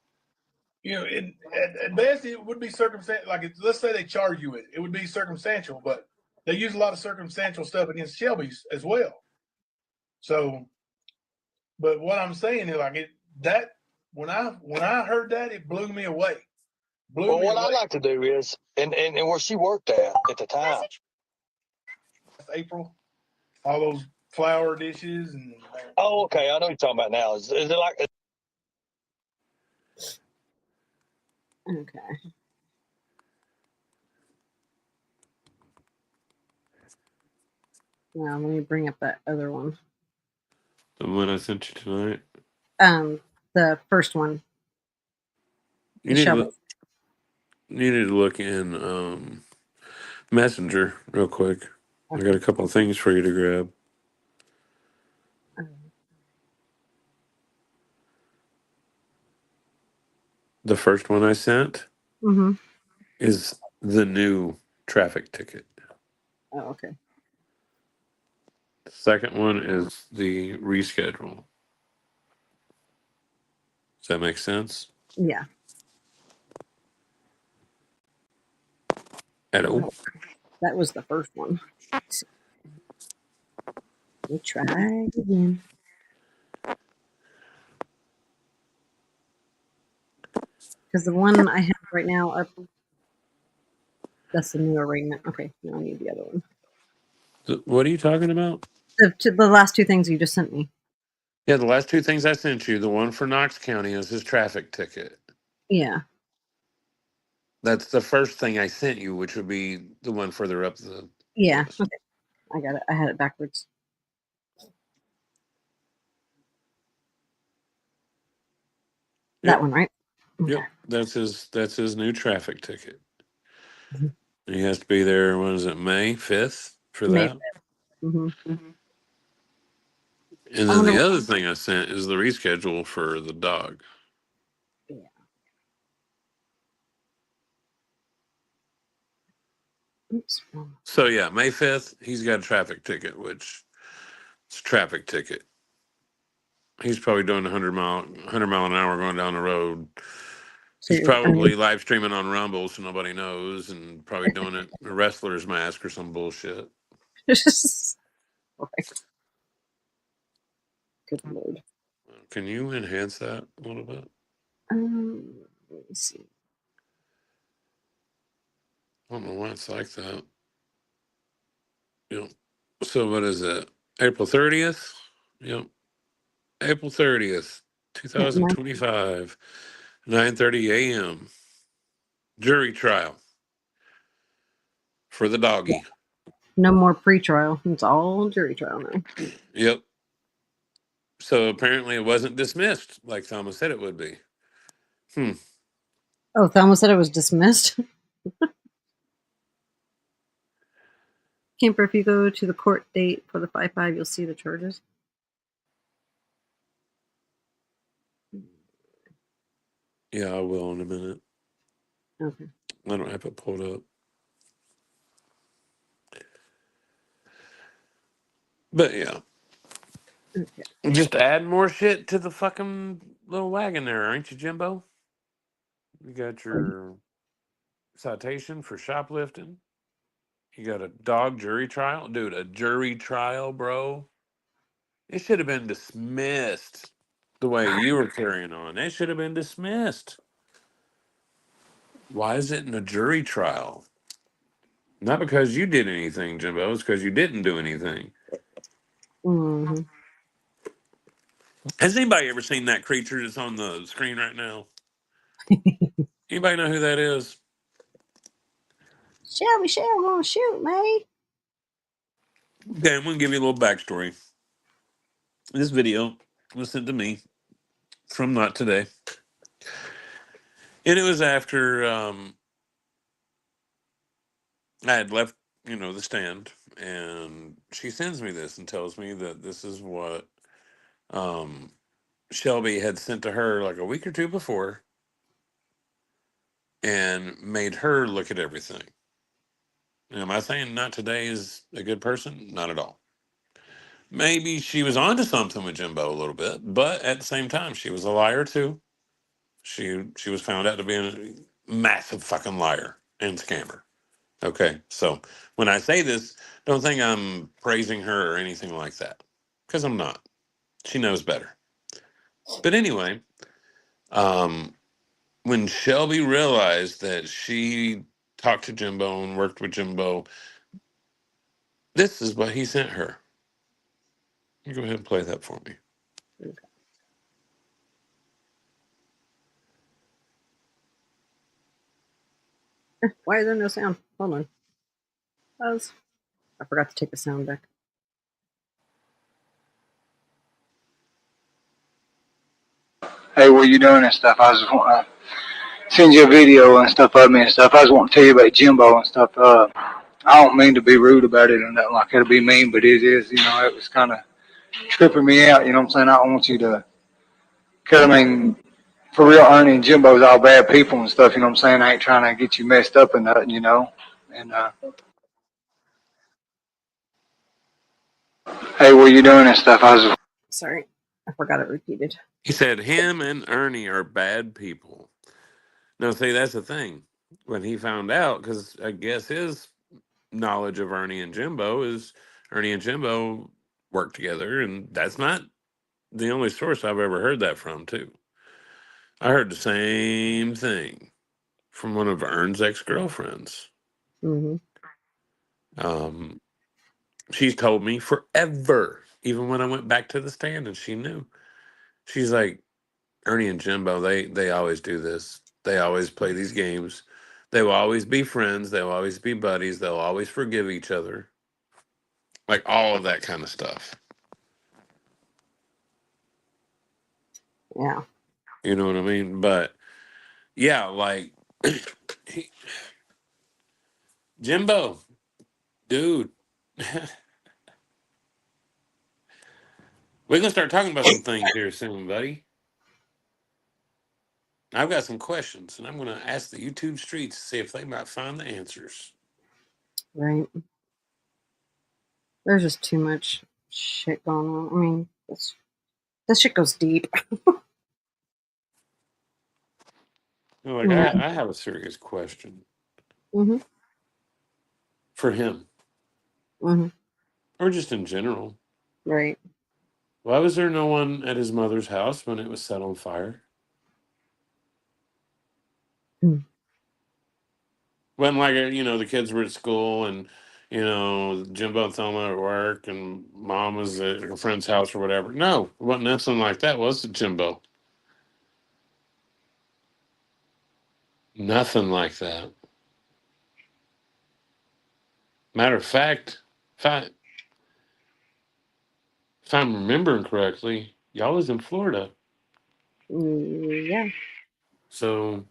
at best it would be circumstantial. Like let's say they charge you with it, it would be circumstantial. But they use a lot of circumstantial stuff against Shelby's as well. So, but what I'm saying is when I heard that, it blew me away. What I like to do is, and where she worked at the time. April, all those flower dishes and. Oh, okay. I know what you're talking about now. Is it like? Okay. Now let me bring up that other one. The one I sent you tonight. The first one. You need to look in Messenger real quick. Okay. I got a couple of things for you to grab. The first one I sent is the new traffic ticket. Oh, okay. The second one is the reschedule. Does that make sense? Yeah. Hello. That was the first one. We try again. Because the one I have right now that's the new arraignment. Okay, now I need the other one. What are you talking about? The last two things you just sent me. Yeah, the last two things I sent you. The one for Knox County is his traffic ticket. Yeah. That's the first thing I sent you, which would be the one further up the. Yeah. Okay. I got it. I had it backwards. That one, right? Yep. Okay. That's his new traffic ticket. He has to be there. When is it? May 5th for that. And then the other thing I sent is the reschedule for the dog. Yeah. Oops. So yeah, May 5th, he's got a traffic ticket, which it's a traffic ticket. He's probably doing 100 mile an hour going down the road. He's probably live streaming on Rumble so nobody knows, and probably doing it in a wrestler's mask or some bullshit. Good Lord. Can you enhance that a little bit? Let me see. I don't know why it's like that. Yep. So what is it? April 30th? Yep. April 30th, 2025, 9:30 a.m. Jury trial for the doggy. No more pre-trial. It's all jury trial now. Yep. So apparently it wasn't dismissed like Thomas said it would be. Oh, Thelma said it was dismissed. Camper, if you go to the court date for the 5-5, you'll see the charges. Yeah, I will in a minute. Okay. I don't have it pulled up. But yeah. Okay. Just add more shit to the fucking little wagon there, ain't you, Jimbo? You got your citation for shoplifting. You got a dog jury trial. Dude, a jury trial, bro. It should have been dismissed the way you were carrying on. It should have been dismissed. Why is it in a jury trial? Not because you did anything, Jimbo. It's because you didn't do anything. Mm-hmm. Has anybody ever seen that creature that's on the screen right now? Anybody know who that is? Shelby, gonna shoot me. Okay, I'm going to give you a little backstory. This video was sent to me from Not Today. And it was after I had left, the stand. And she sends me this and tells me that this is what Shelby had sent to her like a week or two before and made her look at everything. Am I saying Not Today is a good person? Not at all. Maybe she was onto something with Jimbo a little bit, but at the same time, she was a liar too. She was found out to be a massive fucking liar and scammer. Okay, so when I say this, don't think I'm praising her or anything like that, because I'm not. She knows better. But anyway, when Shelby realized that she talked to Jimbo and worked with Jimbo, this is what he sent her. You go ahead and play that for me. Okay. Why is there no sound? Hold on. I forgot to take the sound back. Hey, what you doing and stuff? I just want to send you a video and stuff of me and stuff. I just want to tell you about Jimbo and stuff. I don't mean to be rude about it and nothing like that, to be mean, but it is, it was kind of tripping me out, you know what I'm saying? I don't want you to, because I mean, for real, Ernie and Jimbo's all bad people and stuff, you know what I'm saying? I ain't trying to get you messed up and nothing, and, hey, what you doing and stuff? I was Sorry, I forgot it repeated. He said him and Ernie are bad people. Now, see, that's the thing. When he found out, because I guess his knowledge of Ernie and Jimbo is Ernie and Jimbo work together, and that's not the only source I've ever heard that from, too. I heard the same thing from one of Ern's ex-girlfriends. Mm-hmm. She's told me forever, even when I went back to the stand, and she knew. She's like, Ernie and Jimbo, they always do this. They always play these games. They will always be friends. They will always be buddies. They'll always forgive each other. Like all of that kind of stuff. Yeah. You know what I mean? But yeah, like Jimbo, dude. We're gonna start talking about some things here soon, buddy. I've got some questions, and I'm gonna ask the YouTube streets to see if they might find the answers. Right. There's just too much shit going on. I mean, this shit goes deep. Like, Yeah. I have a serious question Mm-hmm. for him, Mm-hmm. or just in general. Right. Why was there no one at his mother's house when it was set on fire? When, like, the kids were at school and, Jimbo and Thelma at work and mom was at her friend's house or whatever. No, it wasn't nothing like that, was it, Jimbo? Nothing like that. Matter of fact, if I'm remembering correctly, y'all was in Florida. Yeah. So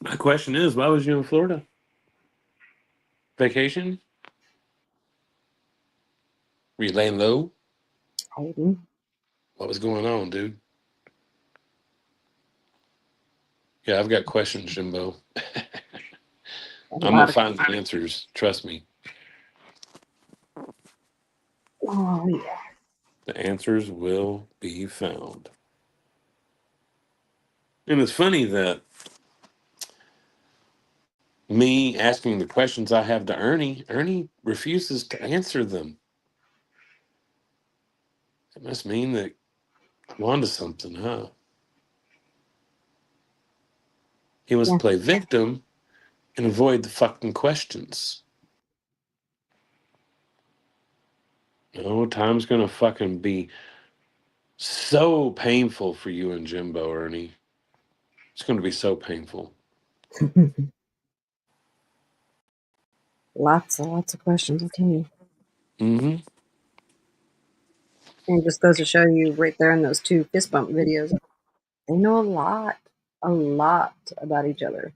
my question is, why was you in Florida? Vacation? Were you laying low? Hiding. What was going on, dude? Yeah, I've got questions, Jimbo. I'm gonna find the answers. Trust me. Oh yeah. The answers will be found. And it's funny that me asking the questions I have to Ernie refuses to answer them. It must mean that I'm onto something, huh? He wants to play victim and avoid the fucking questions. No, time's gonna fucking be so painful for you and Jimbo, Ernie. It's gonna be so painful. Lots of questions, I'll tell you. Mm-hmm. And it just goes to show you right there in those 2 fist bump videos, they know a lot about each other.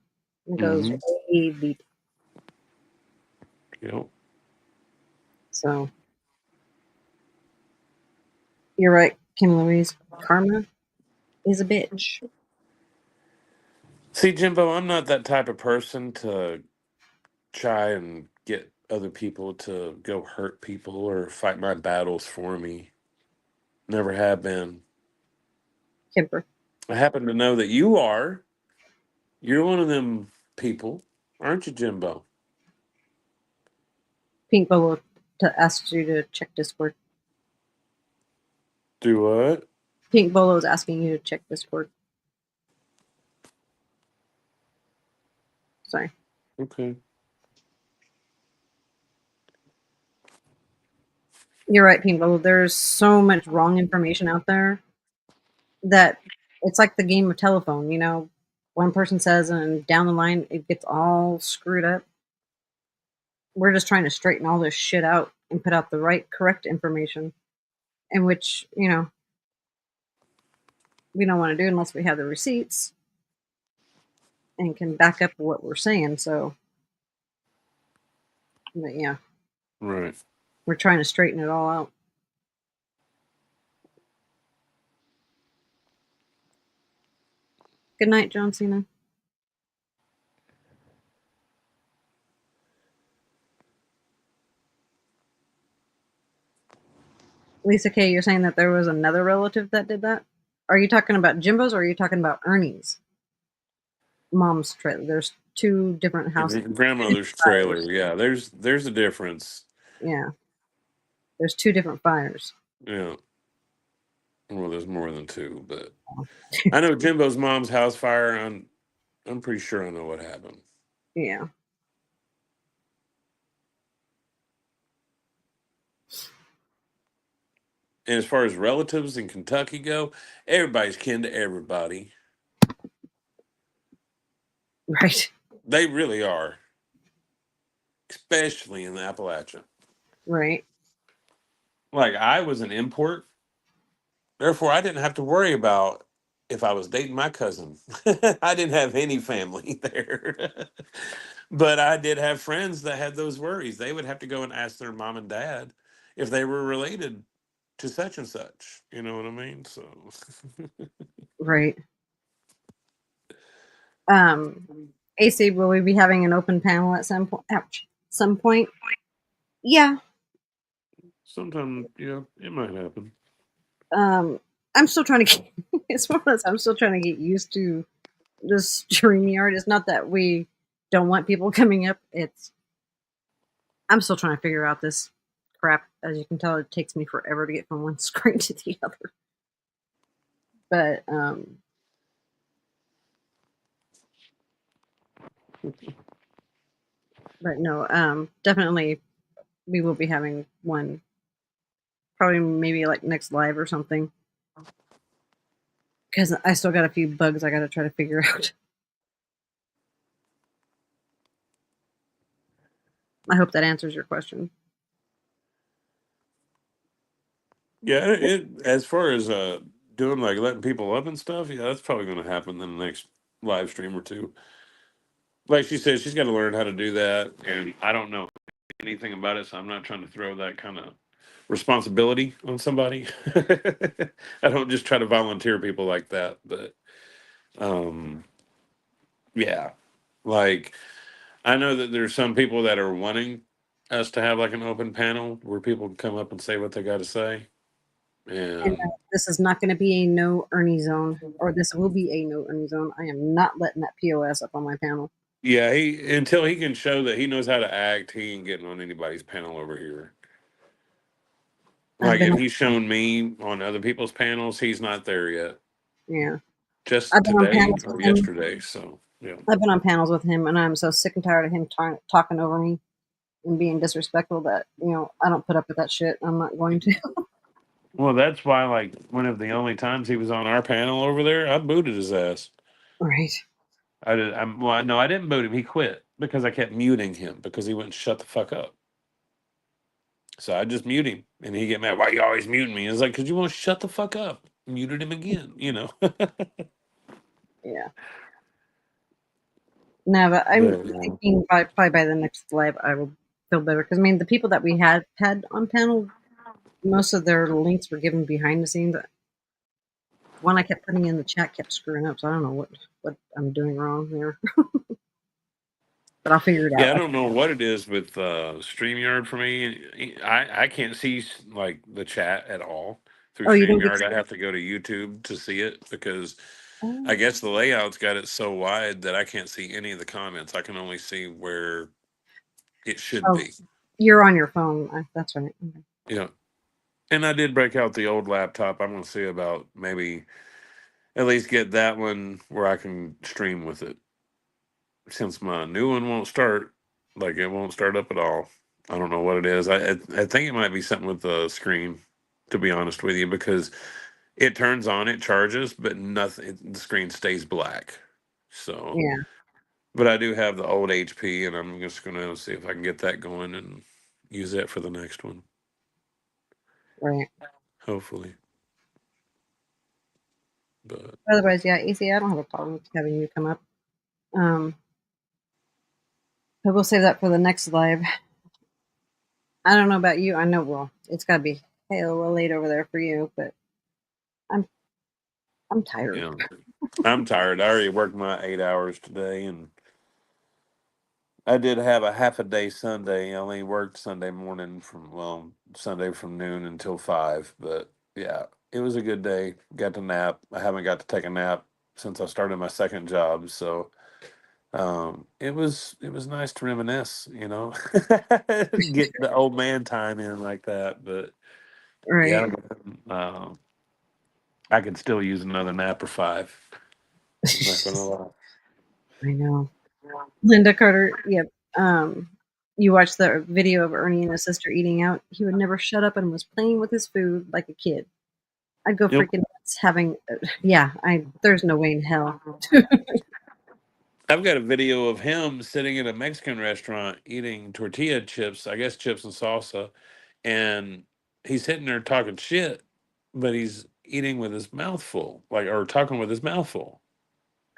It goes way deep. Yep. So you're right, Kim Louise. Karma is a bitch. See, Jimbo, I'm not that type of person to try and get other people to go hurt people or fight my battles for me. Never have been. Kimper. I happen to know that you are. You're one of them people, aren't you, Jimbo? Pink Bubble asked you to check Discord. Do what? Pink Bolo's asking you to check Discord. Sorry. Okay. You're right, Pink Bubble. There's so much wrong information out there that it's like the game of telephone, you know. One person says and down the line it gets all screwed up. We're just trying to straighten all this shit out and put out the right, correct information, in which, you know, we don't want to do unless we have the receipts and can back up what we're saying. So, but yeah. Right. We're trying to straighten it all out. Good night, John Cena. Lisa K, you're saying that there was another relative that did that? Are you talking about Jimbo's or are you talking about Ernie's mom's trailer? There's 2 different houses. Grandmother's trailer. Yeah, there's a difference. Yeah. There's 2 different fires. Yeah. Well, there's more than 2, but I know Jimbo's mom's house fire. I'm pretty sure I know what happened. Yeah. And as far as relatives in Kentucky go, everybody's kin to everybody. Right. They really are. Especially in the Appalachia. Right. Like, I was an import. Therefore, I didn't have to worry about if I was dating my cousin. I didn't have any family there. But I did have friends that had those worries. They would have to go and ask their mom and dad if they were related to such and such. You know what I mean? So Right. AC, will we be having an open panel at some point? Some point? Yeah. Sometime, yeah, it might happen. I'm still trying to get it's one of those, I'm still trying to get used to this StreamYard. It's not that we don't want people coming up. It's I'm still trying to figure out this crap. As you can tell, it takes me forever to get from one screen to the other. But no, definitely we will be having one, probably maybe like next live or something, because I still got a few bugs I got to try to figure out. I hope that answers your question. Yeah, as far as doing like letting people up and stuff, yeah, that's probably going to happen in the next live stream or two. Like she said, she's got to learn how to do that, and I don't know anything about it, so I'm not trying to throw that kind of responsibility on somebody. I don't just try to volunteer people like that, but yeah, like I know that there's some people that are wanting us to have like an open panel where people can come up and say what they got to say. And And this is not going to be a no Ernie zone, or this will be a no Ernie zone. I am not letting that POS up on my panel. yeah, until he can show that he knows how to act, he ain't getting on anybody's panel over here. Like, and he's shown me on other people's panels, he's not there yet. Yeah. Just I've been on today panels or with him. yesterday, so yeah. I've been on panels with him, and I'm so sick and tired of him talking over me and being disrespectful that, I don't put up with that shit. I'm not going to. Well, that's why, like, one of the only times he was on our panel over there, I booted his ass. Right. I didn't boot him. He quit because I kept muting him because he wouldn't shut the fuck up. So I just mute him, and he get mad. Why you always muting me? It's like, because you won't shut the fuck up. Muted him again, Yeah. No, but I'm thinking probably by the next live I will feel better, because the people that we had on panel, most of their links were given behind the scenes. One I kept putting in the chat kept screwing up, so I don't know what I'm doing wrong there. But I'll figure it out. Yeah, I don't know what it is with StreamYard for me. I can't see like the chat at all through StreamYard. I have to go to YouTube to see it because I guess the layout's got it so wide that I can't see any of the comments. I can only see where it should be. You're on your phone. That's right. Okay. Yeah. And I did break out the old laptop. I'm going to see about maybe at least get that one where I can stream with it. Since my new one won't start, like it won't start up at all. I don't know what it is. I think it might be something with the screen, to be honest with you, because it turns on, it charges, but nothing. The screen stays black. So yeah. But I do have the old HP, and I'm just going to see if I can get that going and use that for the next one. Right. Hopefully. But otherwise, yeah, AC, I don't have a problem with having you come up. But we'll save that for the next live. I don't know about you. I know, well, it's got to be hella late over there for you, but I'm tired. Yeah, I'm tired. I already worked my 8 hours today, and I did have a half a day Sunday. I only worked Sunday morning Sunday from noon until 5. But yeah, it was a good day. Got to nap. I haven't got to take a nap since I started my second job. So it was nice to reminisce, get the old man time in like that. But right. Yeah, I could still use another nap or 5. I'm not gonna lie. I know. Linda Carter, yep. You watched the video of Ernie and his sister eating out. He would never shut up and was playing with his food like a kid. I'd go freaking nuts having, there's no way in hell. I've got a video of him sitting in a Mexican restaurant eating tortilla chips, I guess chips and salsa, and he's sitting there talking shit, but he's eating with his mouth full, or talking with his mouth full.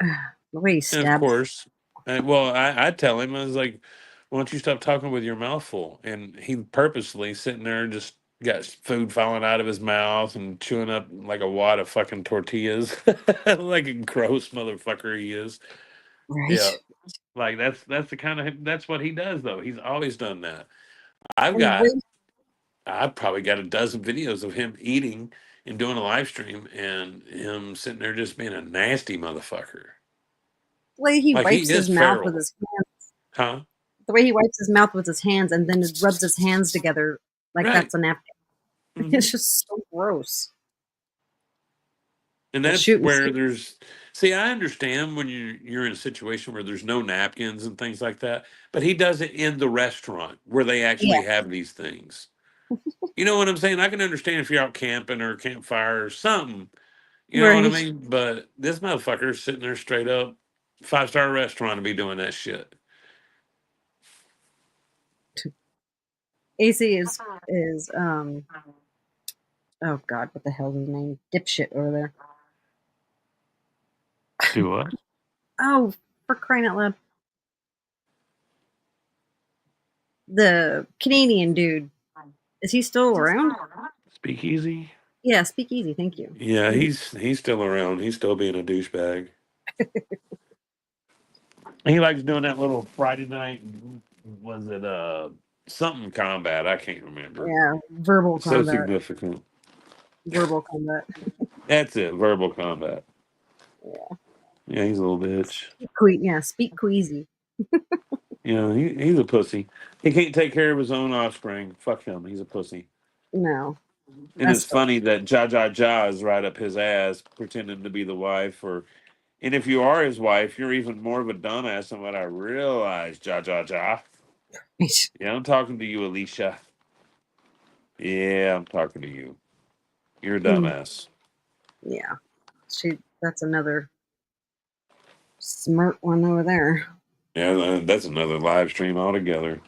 The way he stabs. And of course, I tell him, I was like, why don't you stop talking with your mouth full? And he purposely sitting there just got food falling out of his mouth and chewing up like a wad of fucking tortillas. Like a gross motherfucker he is. Right. Yeah. Like that's that's what he does though. He's always done that. I've probably got a dozen videos of him eating and doing a live stream and him sitting there just being a nasty motherfucker. The way he wipes his mouth with his hands. Huh? The way he wipes his mouth with his hands and then rubs his hands together like that's a napkin. Mm-hmm. It's just so gross. And that's where I understand when you're in a situation where there's no napkins and things like that, but he does it in the restaurant where they actually have these things. You know what I'm saying? I can understand if you're out camping or campfire or something. You know what I mean? But this motherfucker's sitting there straight up 5-star restaurant to be doing that shit. AC is oh God, what the hell is his name? Dipshit over there. Do what? Oh, for crying out loud. The Canadian dude. Is he still around? Speakeasy? Yeah, Speakeasy. Thank you. Yeah, he's still around. He's still being a douchebag. He likes doing that little Friday night. Was it something combat? I can't remember. Yeah, verbal It's so combat. significant. Verbal combat. That's it. Verbal combat. Yeah. Yeah, he's a little bitch. Speak queasy. Yeah, he's a pussy. He can't take care of his own offspring. Fuck him. He's a pussy. No. And it's funny that Ja is right up his ass, pretending to be the wife. And if you are his wife, you're even more of a dumbass than what I realized, Ja. Yeah, I'm talking to you, Alicia. Yeah, I'm talking to you. You're a dumbass. Yeah. That's another smart one over there. Yeah, that's another live stream altogether.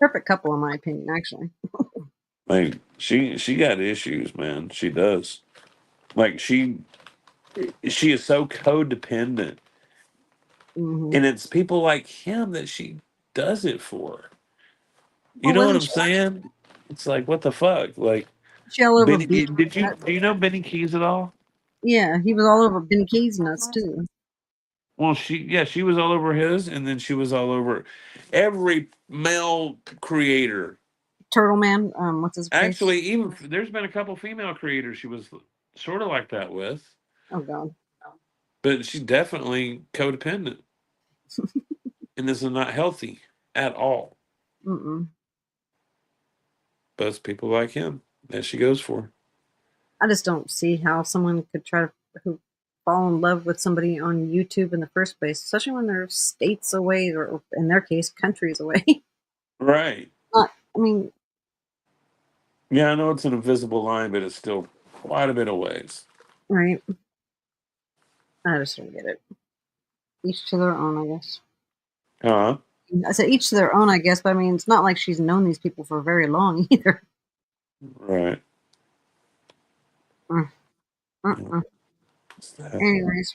Perfect couple, in my opinion, actually. Like she got issues, man. She does. Like she is so codependent. Mm-hmm. And it's people like him that she does it for. You Oh, know what wasn't I'm she? saying? It's like, what the fuck? Like, She all over do you know Benny Keys at all? Yeah, he was all over Benny Keys nuts too. Well, she was all over his, and then she was all over every male creator. Turtle Man, what's his face? Actually, even there's been a couple female creators she was sort of like that with. Oh God. But she's definitely codependent. And this is not healthy at all. Mm-mm. But it's people like him that she goes for. I just don't see how someone could try to fall in love with somebody on YouTube in the first place, especially when they're states away, or in their case, countries away. Right. I mean, yeah, I know it's an invisible line, but it's still quite a bit of ways. Right. I just don't get it. Each to their own, I guess. Huh? I said each to their own, I guess, but I mean, it's not like she's known these people for very long either. Right. Anyways,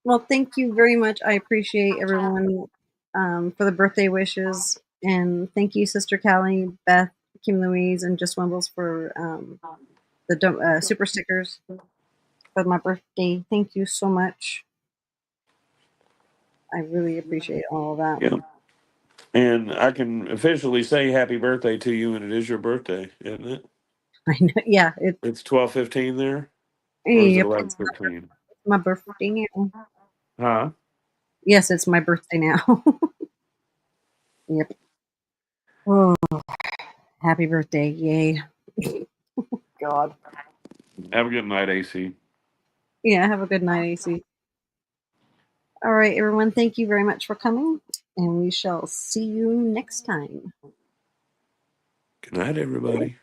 well, thank you very much. I appreciate everyone for the birthday wishes, and thank you, Sister Callie, Beth, Kim Louise, and Just Wimbles for the super stickers for my birthday. Thank you so much. I really appreciate all of that. Yeah. And I can officially say happy birthday to you, and it is your birthday, isn't it? I know, yeah. It's 12:15 there? Or is it Yep, 11:15? my birthday now. Huh? Yes, it's my birthday now. Yep. Oh, happy birthday. Yay. God. Have a good night, AC. Yeah, have a good night, AC. All right, everyone. Thank you very much for coming, and we shall see you next time. Good night, everybody.